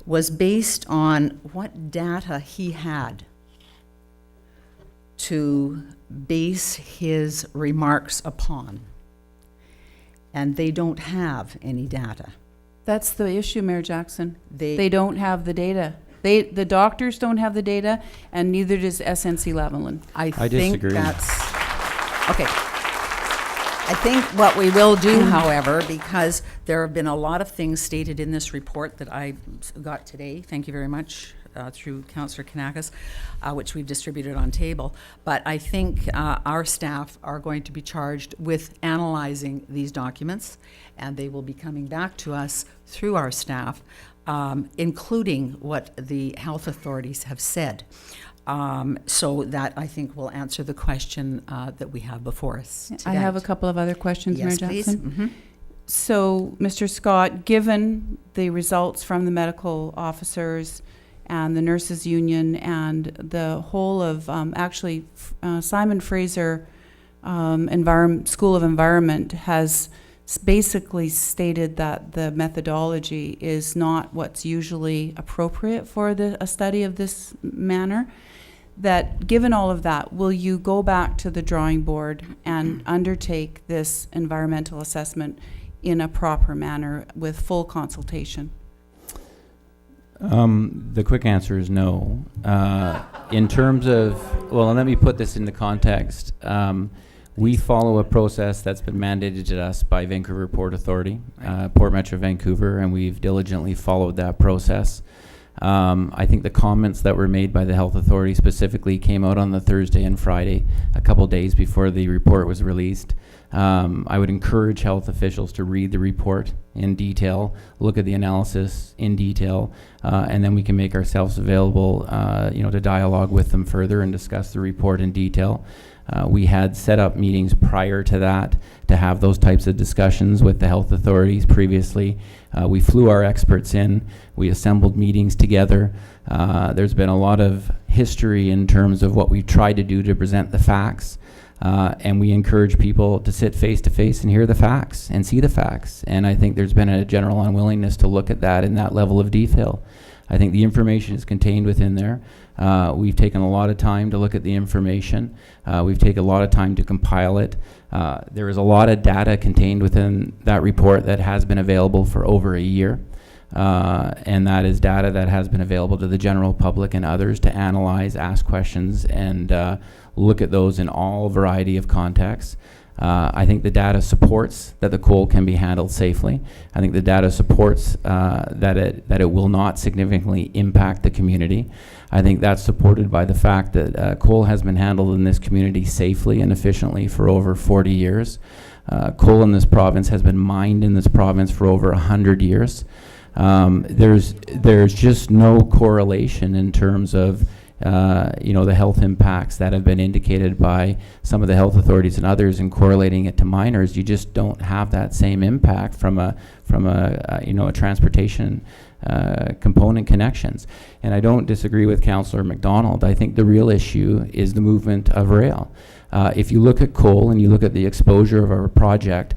was based on what data he had to base his remarks upon. And they don't have any data. that's the issue, Mayor Jackson. They don't have the data. The doctors don't have the data, and neither does SNC Lavalin. I disagree. Okay. I think what we will do, however, because there have been a lot of things stated in this report that I got today, thank you very much, through Councillor Kanakos, which we've distributed on table. But I think our staff are going to be charged with analyzing these documents, and they will be coming back to us through our staff, including what the health authorities have said. So that, I think, will answer the question that we have before us today. I have a couple of other questions, Mayor Yes, Jackson. please. Mm-hmm. So, Mr. Scott, given the results from the medical officers and the nurses union and the whole of, Simon Fraser School of Environment has basically stated that the methodology is not what's usually appropriate for a study of this manner, that given all of that, will you go back to the drawing board and undertake this environmental assessment in a proper manner with full consultation? The quick answer is no. In terms of, well, let me put this into context. We follow a process that's been mandated to us by Vancouver Port Authority, Port Metro Vancouver, and we've diligently followed that process. I think the comments that were made by the health authority specifically came out on the Thursday and Friday, a couple days before the report was released. I would encourage health officials to read the report in detail, look at the analysis in detail, and then we can make ourselves available, to dialogue with them further and discuss the report in detail. We had set up meetings prior to that to have those types of discussions with the health authorities previously. We flew our experts in. We assembled meetings together. There's been a lot of history in terms of what we've tried to do to present the facts. And we encourage people to sit face to face and hear the facts and see the facts. And I think there's been a general unwillingness to look at that in that level of detail. I think the information is contained within there. We've taken a lot of time to look at the information. We've taken a lot of time to compile it. There is a lot of data contained within that report that has been available for over a year. And that is data that has been available to the general public and others to analyze, ask questions, and look at those in all variety of contexts. I think the data supports that the coal can be handled safely. I think the data supports that it will not significantly impact the community. I think that's supported by the fact that coal has been handled in this community safely and efficiently for over 40 years. Coal in this province has been mined in this province for over 100 years. There's just no correlation in terms of the health impacts that have been indicated by some of the health authorities and others, and correlating it to miners. You just don't have that same impact from a transportation component connections. And I don't disagree with Councillor McDonald. I think the real issue is the movement of rail. If you look at coal and you look at the exposure of our project,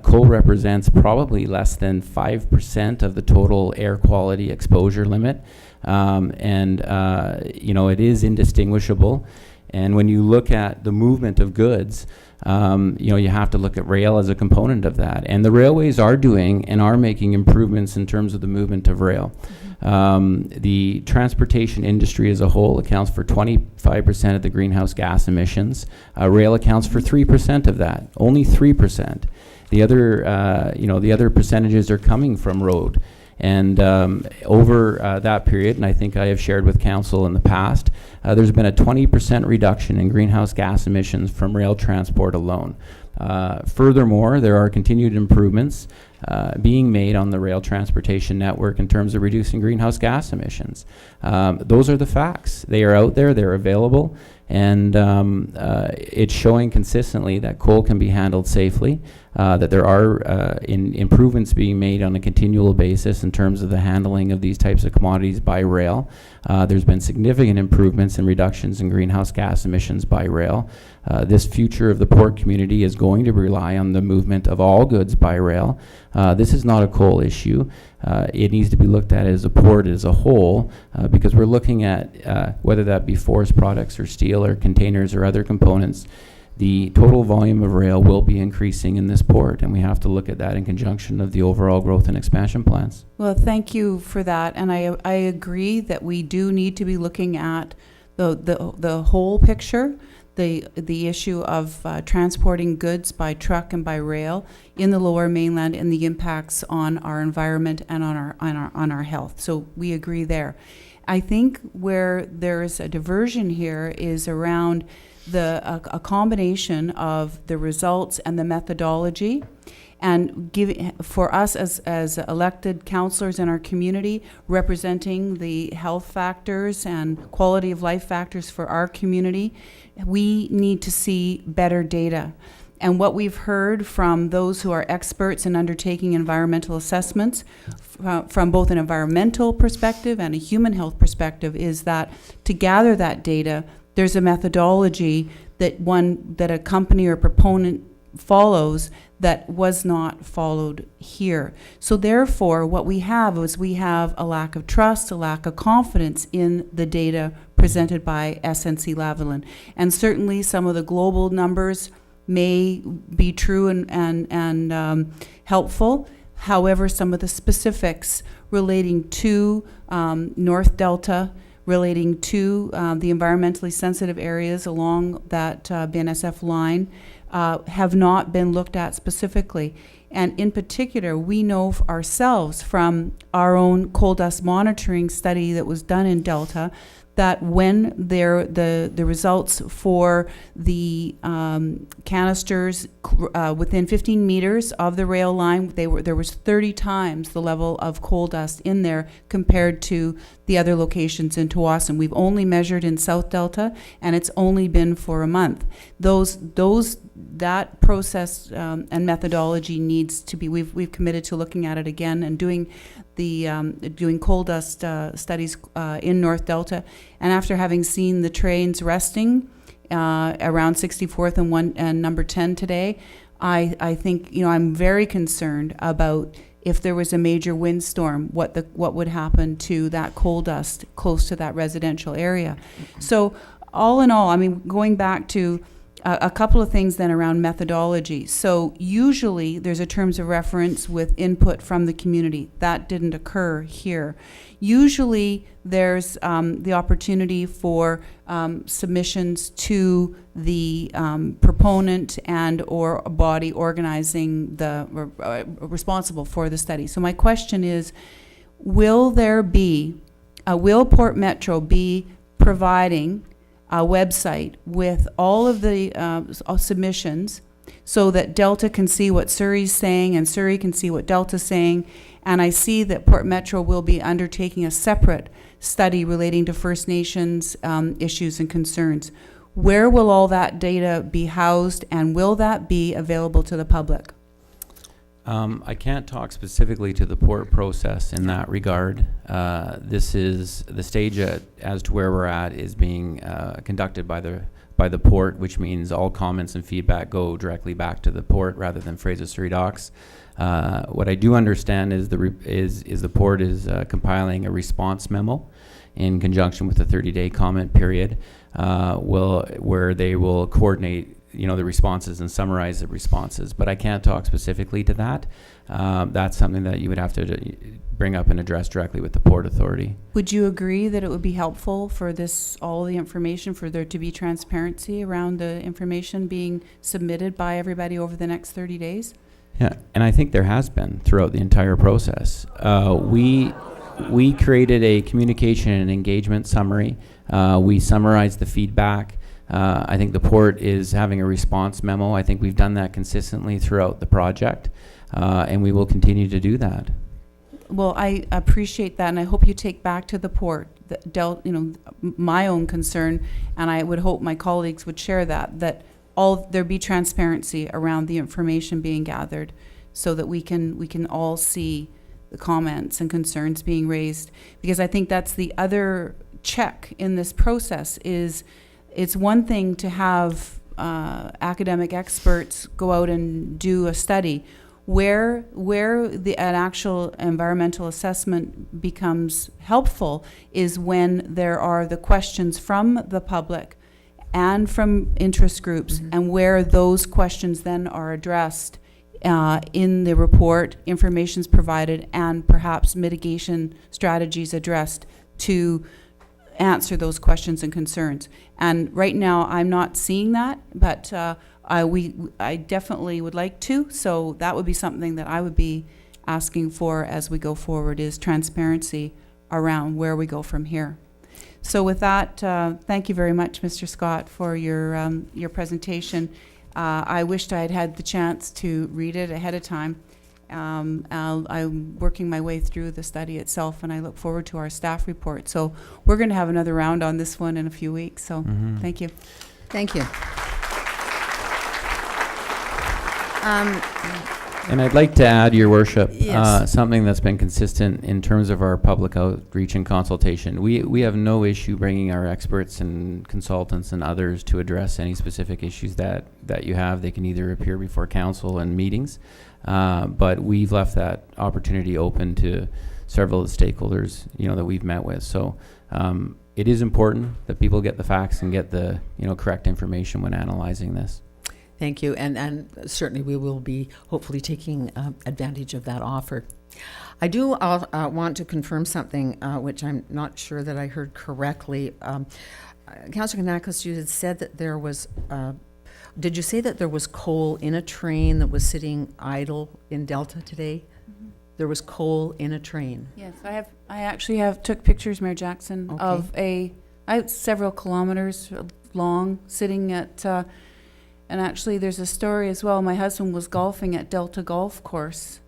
coal represents probably less than 5% of the total air quality exposure limit. It is indistinguishable. And when you look at the movement of goods, you have to look at rail as a component of that. And the railways are doing and are making improvements in terms of the movement of rail. The transportation industry as a whole accounts for 25% of the greenhouse gas emissions. Rail accounts for 3% of that, only 3%. The other percentages are coming from road. And over that period, and I think I have shared with Council in the past, there's been a 20% reduction in greenhouse gas emissions from rail transport alone. Furthermore, there are continued improvements being made on the rail transportation network in terms of reducing greenhouse gas emissions. Those are the facts. They are out there, they're available, and it's showing consistently that coal can be handled safely, that there are improvements being made on a continual basis in terms of the handling of these types of commodities by rail. There's been significant improvements in reductions in greenhouse gas emissions by rail. This future of the port community is going to rely on the movement of all goods by rail. This is not a coal issue. It needs to be looked at as a port as a whole, because we're looking at whether that be forest products or steel or containers or other components. The total volume of rail will be increasing in this port, and we have to look at that in conjunction of the overall growth and expansion plans. Well, thank you for that, and I agree that we do need to be looking at the whole picture, the issue of transporting goods by truck and by rail in the Lower Mainland, and the impacts on our environment and on our health. So we agree there. I think where there is a diversion here is around a combination of the results and the methodology, and for us as elected councillors in our community, representing the health factors and quality of life factors for our community, we need to see better data. And what we've heard from those who are experts in undertaking environmental assessments, from both an environmental perspective and a human health perspective, is that to gather that data, there's a methodology that a company or proponent follows that was not followed here. So therefore, what we have is a lack of trust, a lack of confidence in the data presented by SNC Lavalin. And certainly some of the global numbers may be true and helpful. However, some of the specifics relating to North Delta, relating to the environmentally sensitive areas along that BNSF line have not been looked at specifically. And in particular, we know ourselves from our own coal dust monitoring study that was done in Delta that when the results for the canisters within 15 meters of the rail line, there was 30 times the level of coal dust in there compared to the other locations in Tawasin. We've only measured in South Delta, and it's only been for a month. That process and methodology needs to be. We've committed to looking at it again and doing coal dust studies in North Delta. And after having seen the trains resting around 64th and number 10 today, I think I'm very concerned about if there was a major windstorm, what would happen to that coal dust close to that residential area. So all in all, I mean, going back to a couple of things then around methodology. So usually there's a terms of reference with input from the community. That didn't occur here. Usually there's the opportunity for submissions to the proponent and or a body organizing responsible for the study. So my question is, will Port Metro be providing a website with all of the submissions so that Delta can see what Surrey's saying and Surrey can see what Delta's saying? And I see that Port Metro will be undertaking a separate study relating to First Nations issues and concerns. Where will all that data be housed, and will that be available to the public? I can't talk specifically to the port process in that regard. This is the stage as to where we're at is being conducted by the port, which means all comments and feedback go directly back to the port rather than Fraser Surrey Docks. What I do understand is the port is compiling a response memo in conjunction with the 30-day comment period, where they will coordinate the responses and summarize the responses, but I can't talk specifically to that. That's something that you would have to bring up and address directly with the Port Authority. Would you agree that it would be helpful for all the information, for there to be transparency around the information being submitted by everybody over the next 30 days? Yeah, and I think there has been throughout the entire process. We created a communication and engagement summary. We summarized the feedback. I think the port is having a response memo. I think we've done that consistently throughout the project, and we will continue to do that. Well, I appreciate that, and I hope you take back to the port my own concern, and I would hope my colleagues would share that there be transparency around the information being gathered, so that we can all see the comments and concerns being raised. Because I think that's the other check in this process is. It's one thing to have academic experts go out and do a study. Where an actual environmental assessment becomes helpful is when there are the questions from the public and from interest groups, and where those questions then are addressed in the report, information's provided, and perhaps mitigation strategies addressed to answer those questions and concerns. And right now, I'm not seeing that, but I definitely would like to. So that would be something that I would be asking for as we go forward, is transparency around where we go from here. So with that, thank you very much, Mr. Scott, for your presentation. I wished I had had the chance to read it ahead of time. I'm working my way through the study itself, and I look forward to our staff report. So we're going to have another round on this one in a few weeks. So thank you. Thank you. And I'd like to add, Your Worship, Yes. something that's been consistent in terms of our public outreach and consultation. We have no issue bringing our experts and consultants and others to address any specific issues that you have. They can either appear before council and meetings, but we've left that opportunity open to several of the stakeholders, that we've met with. So it is important that people get the facts and get the, correct information when analyzing this. Thank you, and certainly we will be hopefully taking advantage of that offer. I do want to confirm something, which I'm not sure that I heard correctly. Councillor Kanakos, you had said that there was, did you say that there was coal in a train that was sitting idle in Delta today? There was coal in a train. Yes, I actually took pictures, Mayor Jackson, Okay. of several kilometers long, sitting at, and actually there's a story as well. My husband was golfing at Delta Golf Course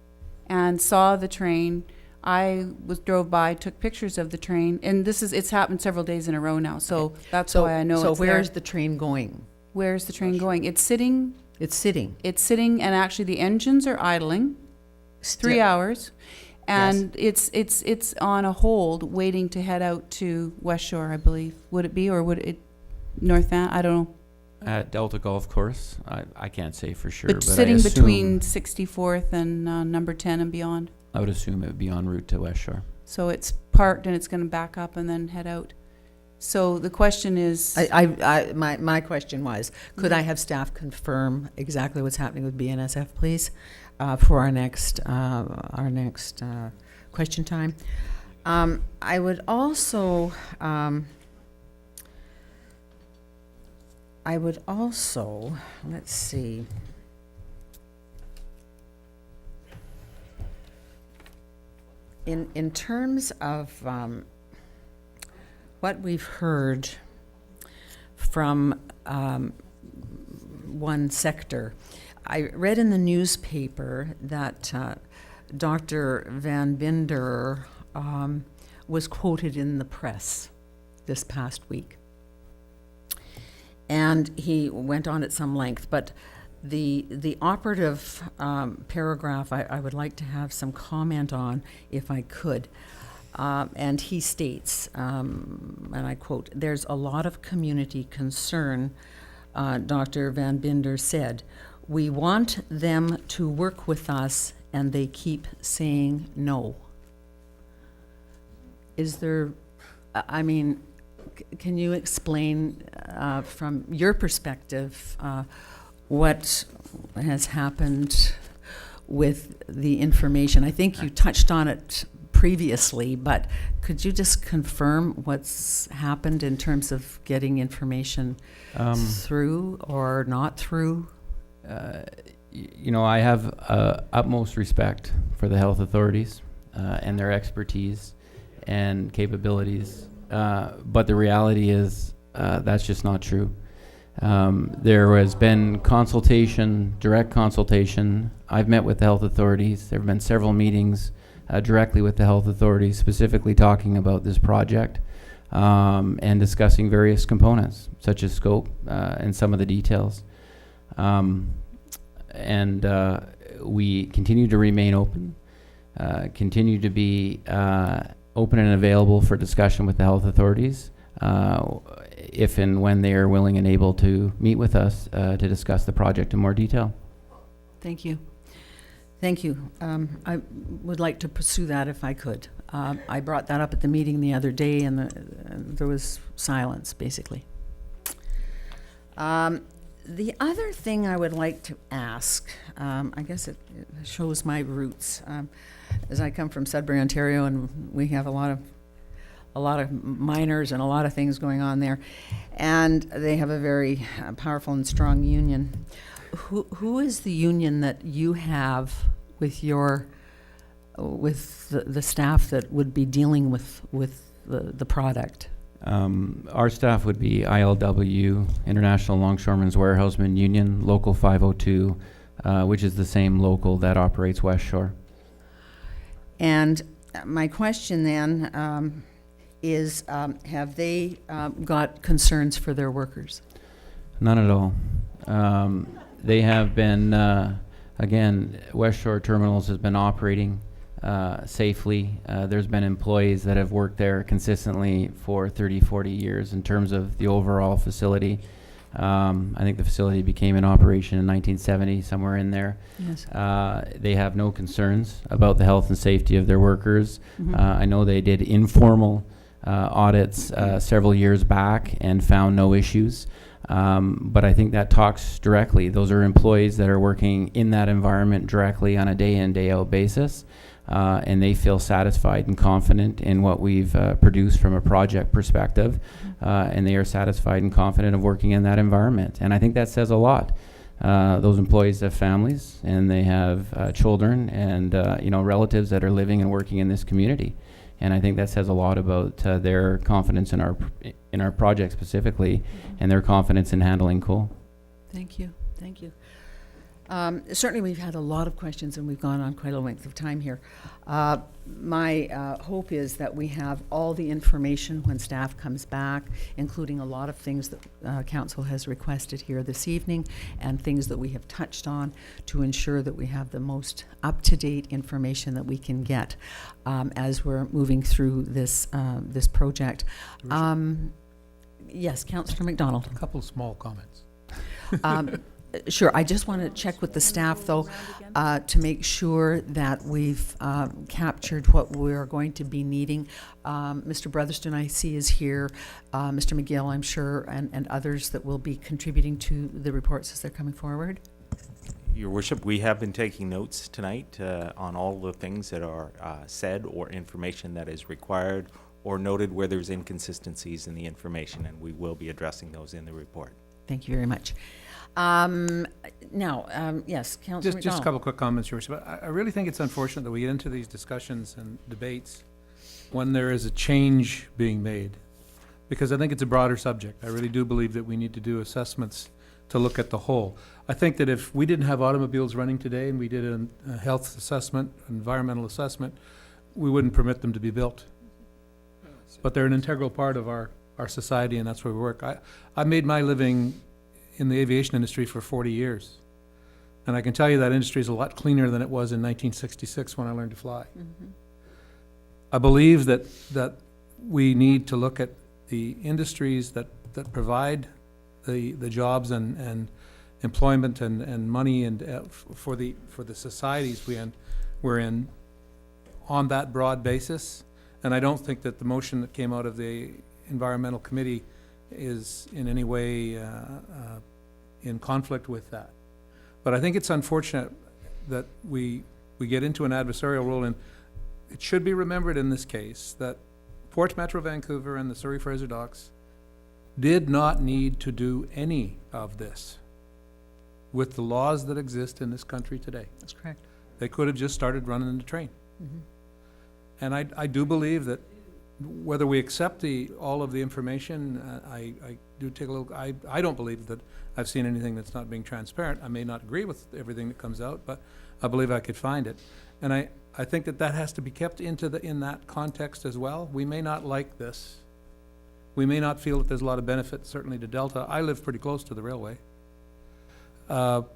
and saw the train. I drove by, took pictures of the train, and it's happened several days in a row now, so that's why I know So it's there. where's the train going? Where's the train going? It's sitting, It's sitting. and actually the engines are idling. 3 hours, and it's on a hold, waiting to head out to West Shore, I believe. Would it be, or would it North Van? I don't know. At Delta Golf Course, I can't say for sure, But but sitting I assume, between 64th and number 10 and beyond. I would assume it would be en route to West Shore. So it's parked and it's going to back up and then head out. So the question is, My question was, could I have staff confirm exactly what's happening with BNSF, please, for our next question time? I would also, let's see. In terms of what we've heard from one sector, I read in the newspaper that Dr. Van Binder was quoted in the press this past week. And he went on at some length, but the operative paragraph I would like to have some comment on, if I could. And he states, and I quote, "There's a lot of community concern," Dr. Van Binder said. "We want them to work with us, and they keep saying no." Is there, I mean, can you explain from your perspective what has happened with the information? I think you touched on it previously, but could you just confirm what's happened in terms of getting information through or not through? I have utmost respect for the health authorities and their expertise and capabilities, but the reality is that's just not true. There has been consultation, direct consultation. I've met with the health authorities. There have been several meetings directly with the health authorities, specifically talking about this project and discussing various components, such as scope and some of the details. And we continue to remain open, continue to be open and available for discussion with the health authorities if and when they are willing and able to meet with us to discuss the project in more detail. Thank you. Thank you. I would like to pursue that if I could. I brought that up at the meeting the other day, and there was silence, basically. The other thing I would like to ask, I guess it shows my roots, as I come from Sudbury, Ontario, and we have a lot of miners and a lot of things going on there, and they have a very powerful and strong union. Who is the union that you have with the staff that would be dealing with the product? Our staff would be ILW, International Longshoremen's Warehouseman Union, Local 502, which is the same local that operates West Shore. And my question then is, have they got concerns for their workers? None at all. They have been, again, West Shore Terminals has been operating safely. There's been employees that have worked there consistently for 30, 40 years in terms of the overall facility. I think the facility became in operation in 1970, somewhere in there. Yes. They have no concerns about the health and safety of their workers. Mm-hmm. I know they did informal audits several years back and found no issues. But I think that talks directly. Those are employees that are working in that environment directly on a day in, day out basis. and they feel satisfied and confident in what we've produced from a project perspective, and they are satisfied and confident of working in that environment. And I think that says a lot. Those employees have families, and they have children and relatives that are living and working in this community. And I think that says a lot about their confidence in our project specifically, and their confidence in handling coal. Thank you. Thank you. Certainly, we've had a lot of questions, and we've gone on quite a length of time here. My hope is that we have all the information when staff comes back, including a lot of things that Council has requested here this evening, and things that we have touched on, to ensure that we have the most up-to-date information that we can get as we're moving through this this project. Yes, Councillor McDonald. A couple of small comments. Sure. I just want to check with the staff, though, to make sure that we've captured what we're going to be needing. Mr. Brotherston, I see, is here. Mr. McGill, I'm sure, and others that will be contributing to the reports as they're coming forward. Your Worship, we have been taking notes tonight on all the things that are said, or information that is required or noted where there's inconsistencies in the information, and we will be addressing those in the report. Thank you very much. Yes, Councillor McDonald. Just a couple quick comments, Your Worship. I really think it's unfortunate that we get into these discussions and debates when there is a change being made, because I think it's a broader subject. I really do believe that we need to do assessments to look at the whole. I think that if we didn't have automobiles running today and we did a health assessment, environmental assessment, we wouldn't permit them to be built. But they're an integral part of our society, and that's where we work. I made my living in the aviation industry for 40 years. And I can tell you that industry is a lot cleaner than it was in 1966 when I learned to fly. I believe that we need to look at the industries that provide the jobs and employment and money and for the societies we're in on that broad basis. And I don't think that the motion that came out of the Environmental Committee is in any way in conflict with that. But I think it's unfortunate that we get into an adversarial role, and it should be remembered in this case that Port Metro Vancouver and the Surrey Fraser Docks did not need to do any of this with the laws that exist in this country today. That's correct. They could have just started running the train. And I do believe that whether we accept all of the information, I do take a little, I don't believe that I've seen anything that's not being transparent. I may not agree with everything that comes out, but I believe I could find it. And I think that has to be kept in that context as well. We may not like this. We may not feel that there's a lot of benefit, certainly to Delta. I live pretty close to the railway. But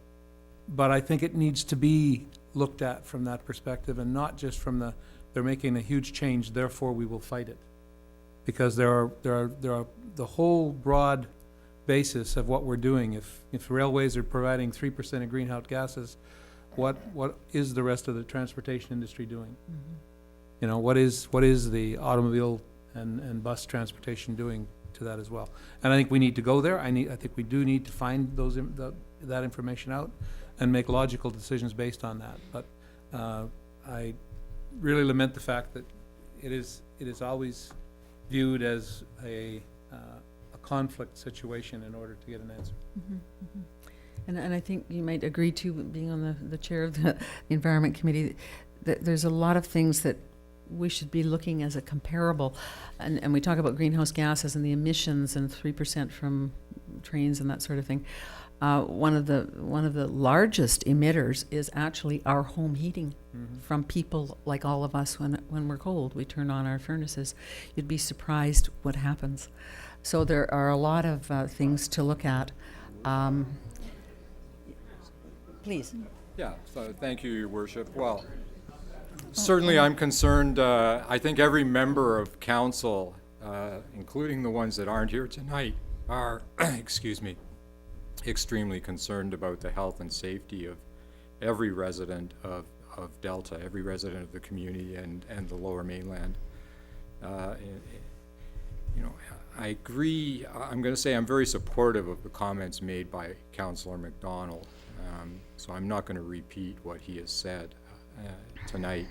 I think it needs to be looked at from that perspective, and not just from they're making a huge change, therefore we will fight it. Because there are the whole broad basis of what we're doing. If railways are providing 3% of greenhouse gases, what is the rest of the transportation industry doing? You know, what is the automobile and bus transportation doing to that as well? And I think we need to go there. I think we do need to find that information out and make logical decisions based on that. But I really lament the fact that it is always viewed as a conflict situation in order to get an answer. And I think you might agree too, being on the chair of the Environment Committee, that there's a lot of things that we should be looking as a comparable, and we talk about greenhouse gases and the emissions and 3% from trains and that sort of thing. One of the largest emitters is actually our home heating from people like all of us. When we're cold, we turn on our furnaces. You'd be surprised what happens. So there are a lot of things to look at. Please. Yeah, so thank you, Your Worship. Well, certainly I'm concerned. I think every member of council, including the ones that aren't here tonight, are, excuse me, extremely concerned about the health and safety of every resident of Delta, every resident of the community and the Lower Mainland. You know, I agree. I'm going to say I'm very supportive of the comments made by Councillor McDonald. So I'm not going to repeat what he has said tonight.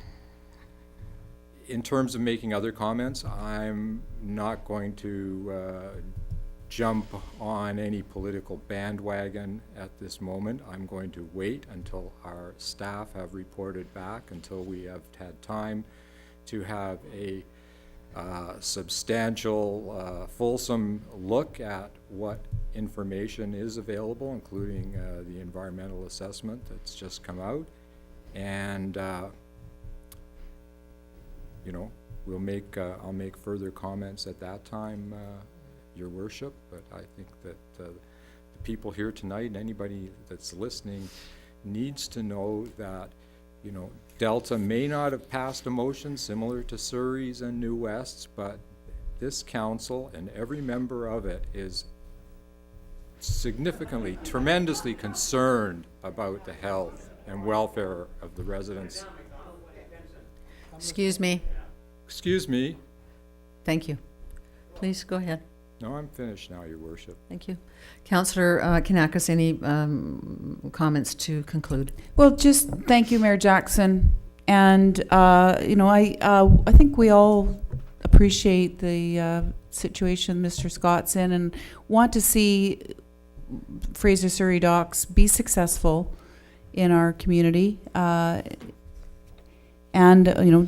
in terms of making other comments, I'm not going to jump on any political bandwagon at this moment. I'm going to wait until our staff have reported back, until we have had time to have a substantial, fulsome look at what information is available, including the environmental assessment that's just come out. And you know, we'll make, I'll make further comments at that time, Your Worship, but I think that the people here tonight and anybody that's listening needs to know that, you know, Delta may not have passed a motion similar to Surrey's and New West's, but this council and every member of it is significantly, tremendously concerned about the health and welfare of the residents. Excuse me. Excuse me. Thank you. Please go ahead. No, I'm finished now, Your Worship. Thank you. Councillor Kanakos, any comments to conclude? Well, just thank you, Mayor Jackson. And, you know, I think we all appreciate the situation Mr. Scott's in and want to see Fraser Surrey Docks be successful in our community. And, you know,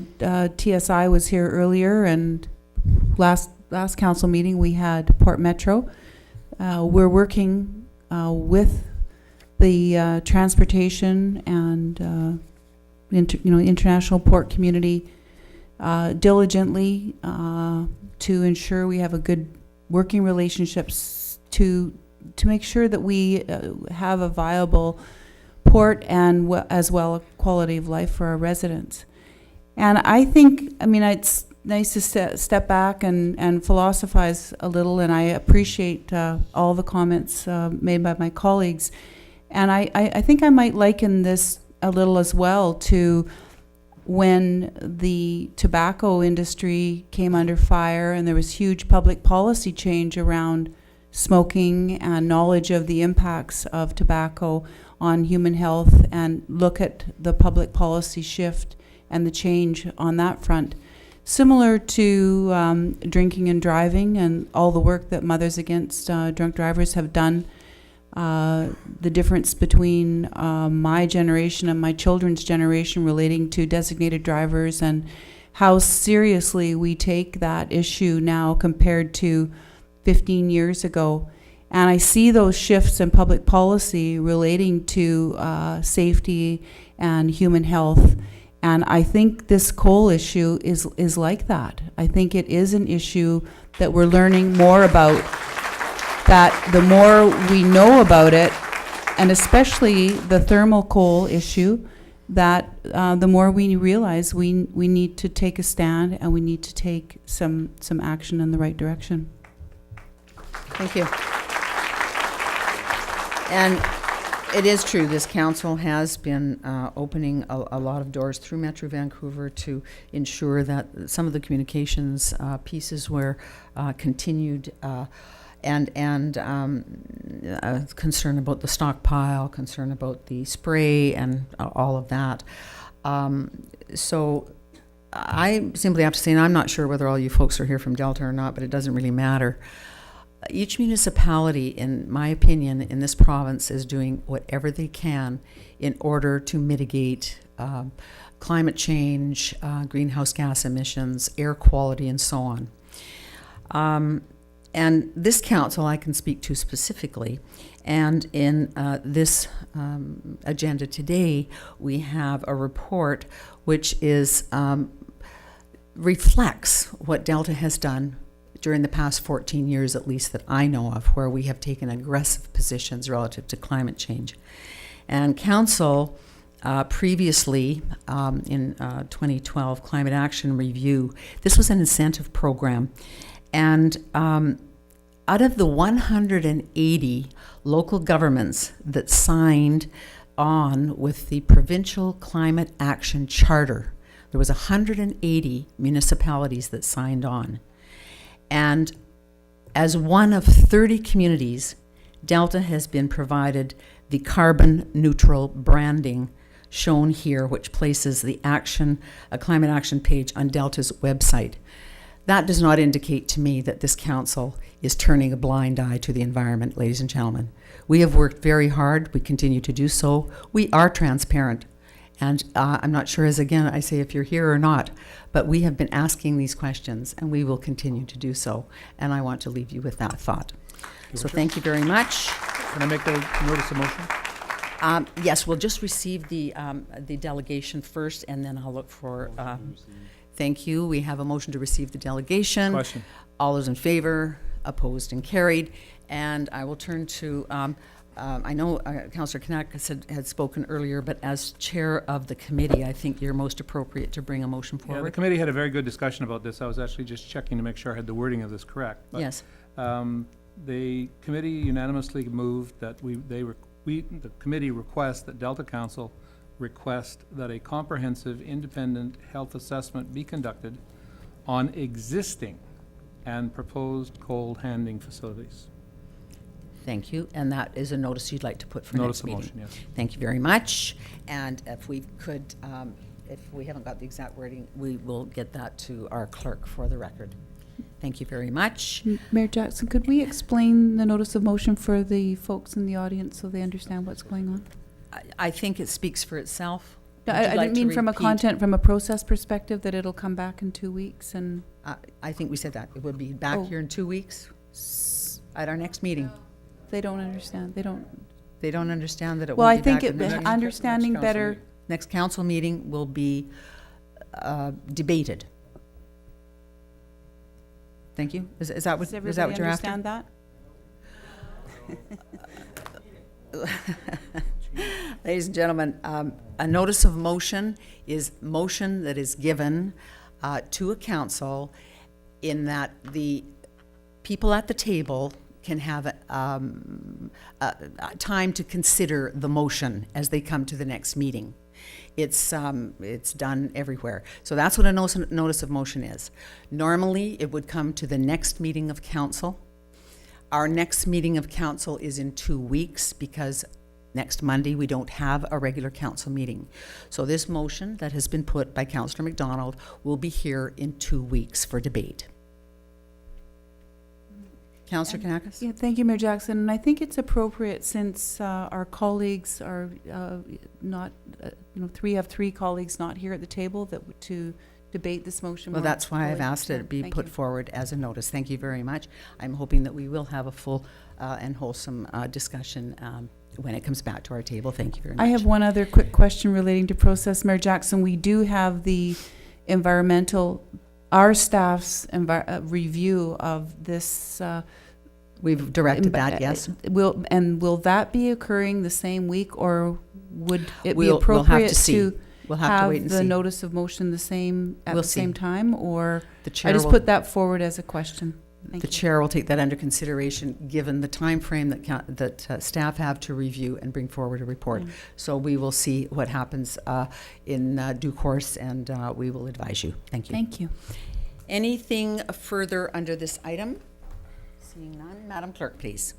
TSI was here earlier, and last council meeting we had Port Metro. We're working with the transportation and international port community diligently to ensure we have a good working relationships to make sure that we have a viable port and as well a quality of life for our residents. And I think, I mean, it's nice to step back and philosophize a little, and I appreciate all the comments made by my colleagues. And I think I might liken this a little as well to when the tobacco industry came under fire and there was huge public policy change around smoking and knowledge of the impacts of tobacco on human health, and look at the public policy shift and the change on that front. Similar to drinking and driving and all the work that Mothers Against Drunk Drivers have done, the difference between my generation and my children's generation relating to designated drivers and how seriously we take that issue now compared to 15 years ago. And I see those shifts in public policy relating to safety and human health. And I think this coal issue is like that. I think it is an issue that we're learning more about, that the more we know about it, and especially the thermal coal issue, that the more we realize we need to take a stand and we need to take some action in the right direction. Thank you. And it is true, this council has been opening a lot of doors through Metro Vancouver to ensure that some of the communications pieces were continued, and concern about the stockpile, concern about the spray and all of that. So I simply have to say, and I'm not sure whether all you folks are here from Delta or not, but it doesn't really matter. Each municipality, in my opinion, in this province is doing whatever they can in order to mitigate climate change, greenhouse gas emissions, air quality, and so on. And this council I can speak to specifically. And in this agenda today, we have a report which is reflects what Delta has done during the past 14 years, at least that I know of, where we have taken aggressive positions relative to climate change. And council previously, in 2012 Climate Action Review, this was an incentive program. And out of the 180 local governments that signed on with the Provincial Climate Action Charter, there was 180 municipalities that signed on. And as one of 30 communities, Delta has been provided the carbon neutral branding shown here, which places the climate action page on Delta's website. That does not indicate to me that this council is turning a blind eye to the environment, ladies and gentlemen. We have worked very hard. We continue to do so. We are transparent. And I'm not sure, as again, I say if you're here or not, but we have been asking these questions and we will continue to do so. And I want to leave you with that thought. So thank you very much. Can I make the notice of motion? Yes, we'll just receive the delegation first, and then I'll look for, thank you. We have a motion to receive the delegation. Question. All those in favor, opposed and carried. And I will turn to, I know Councillor Kanakos had spoken earlier, but as chair of the committee, I think you're most appropriate to bring a motion Yeah, the forward. committee had a very good discussion about this. I was actually just checking to make sure I had the wording of this correct. But, Yes. The committee unanimously moved that the committee requests that Delta Council request that a comprehensive independent health assessment be conducted on existing and proposed coal handling facilities. Thank you. And that is a notice you'd like to put for Notice next of meeting. motion, yes. Thank you very much. And if we could, if we haven't got the exact wording, we will get that to our clerk for the record. Thank you very much. Mayor Jackson, could we explain the notice of motion for the folks in the audience so they understand what's going on? I think it speaks for itself. No, Would you I like didn't to mean from a repeat? content, from a process perspective, that it'll come back in 2 weeks and. I think we said that. It would be back Oh. here in 2 weeks at our next meeting. They don't understand. They don't. They don't understand that it Well, I won't be think back in the next- understanding Next council better. meeting. next council meeting will be debated. Thank you. Is that what, Does is that everybody what you're after? understand that? Ladies and gentlemen, a notice of motion is motion that is given to a council in that the people at the table can have time to consider the motion as they come to the next meeting. It's done everywhere. So that's what a notice of motion is. Normally, it would come to the next meeting of council. Our next meeting of council is in 2 weeks because next Monday we don't have a regular council meeting. So this motion that has been put by Councillor McDonald will be here in 2 weeks for debate. Councillor Kanakos? Yeah, thank you, Mayor Jackson. And I think it's appropriate since our colleagues are not, we have three colleagues not here at the table to debate this motion. Well, more that's why I've fully. asked it be Thank put you. forward as a notice. Thank you very much. I'm hoping that we will have a full and wholesome discussion when it comes back to our table. Thank you very much. I have one other quick question relating to process, Mayor Jackson. We do have the our staff's review of this. We've directed that, yes. Will that be occurring the same week, or would it be We'll have appropriate to see. We'll have to wait and the see. notice of motion the same at We'll the see. same time, or The chair I just will- put that forward as a question. Thank The you. chair will take that under consideration, given the time frame that staff have to review and bring forward a report. So we will see what happens in due course, and we will advise you. Thank you. Thank you. Anything further under this item? Seeing none, Madam Clerk, please.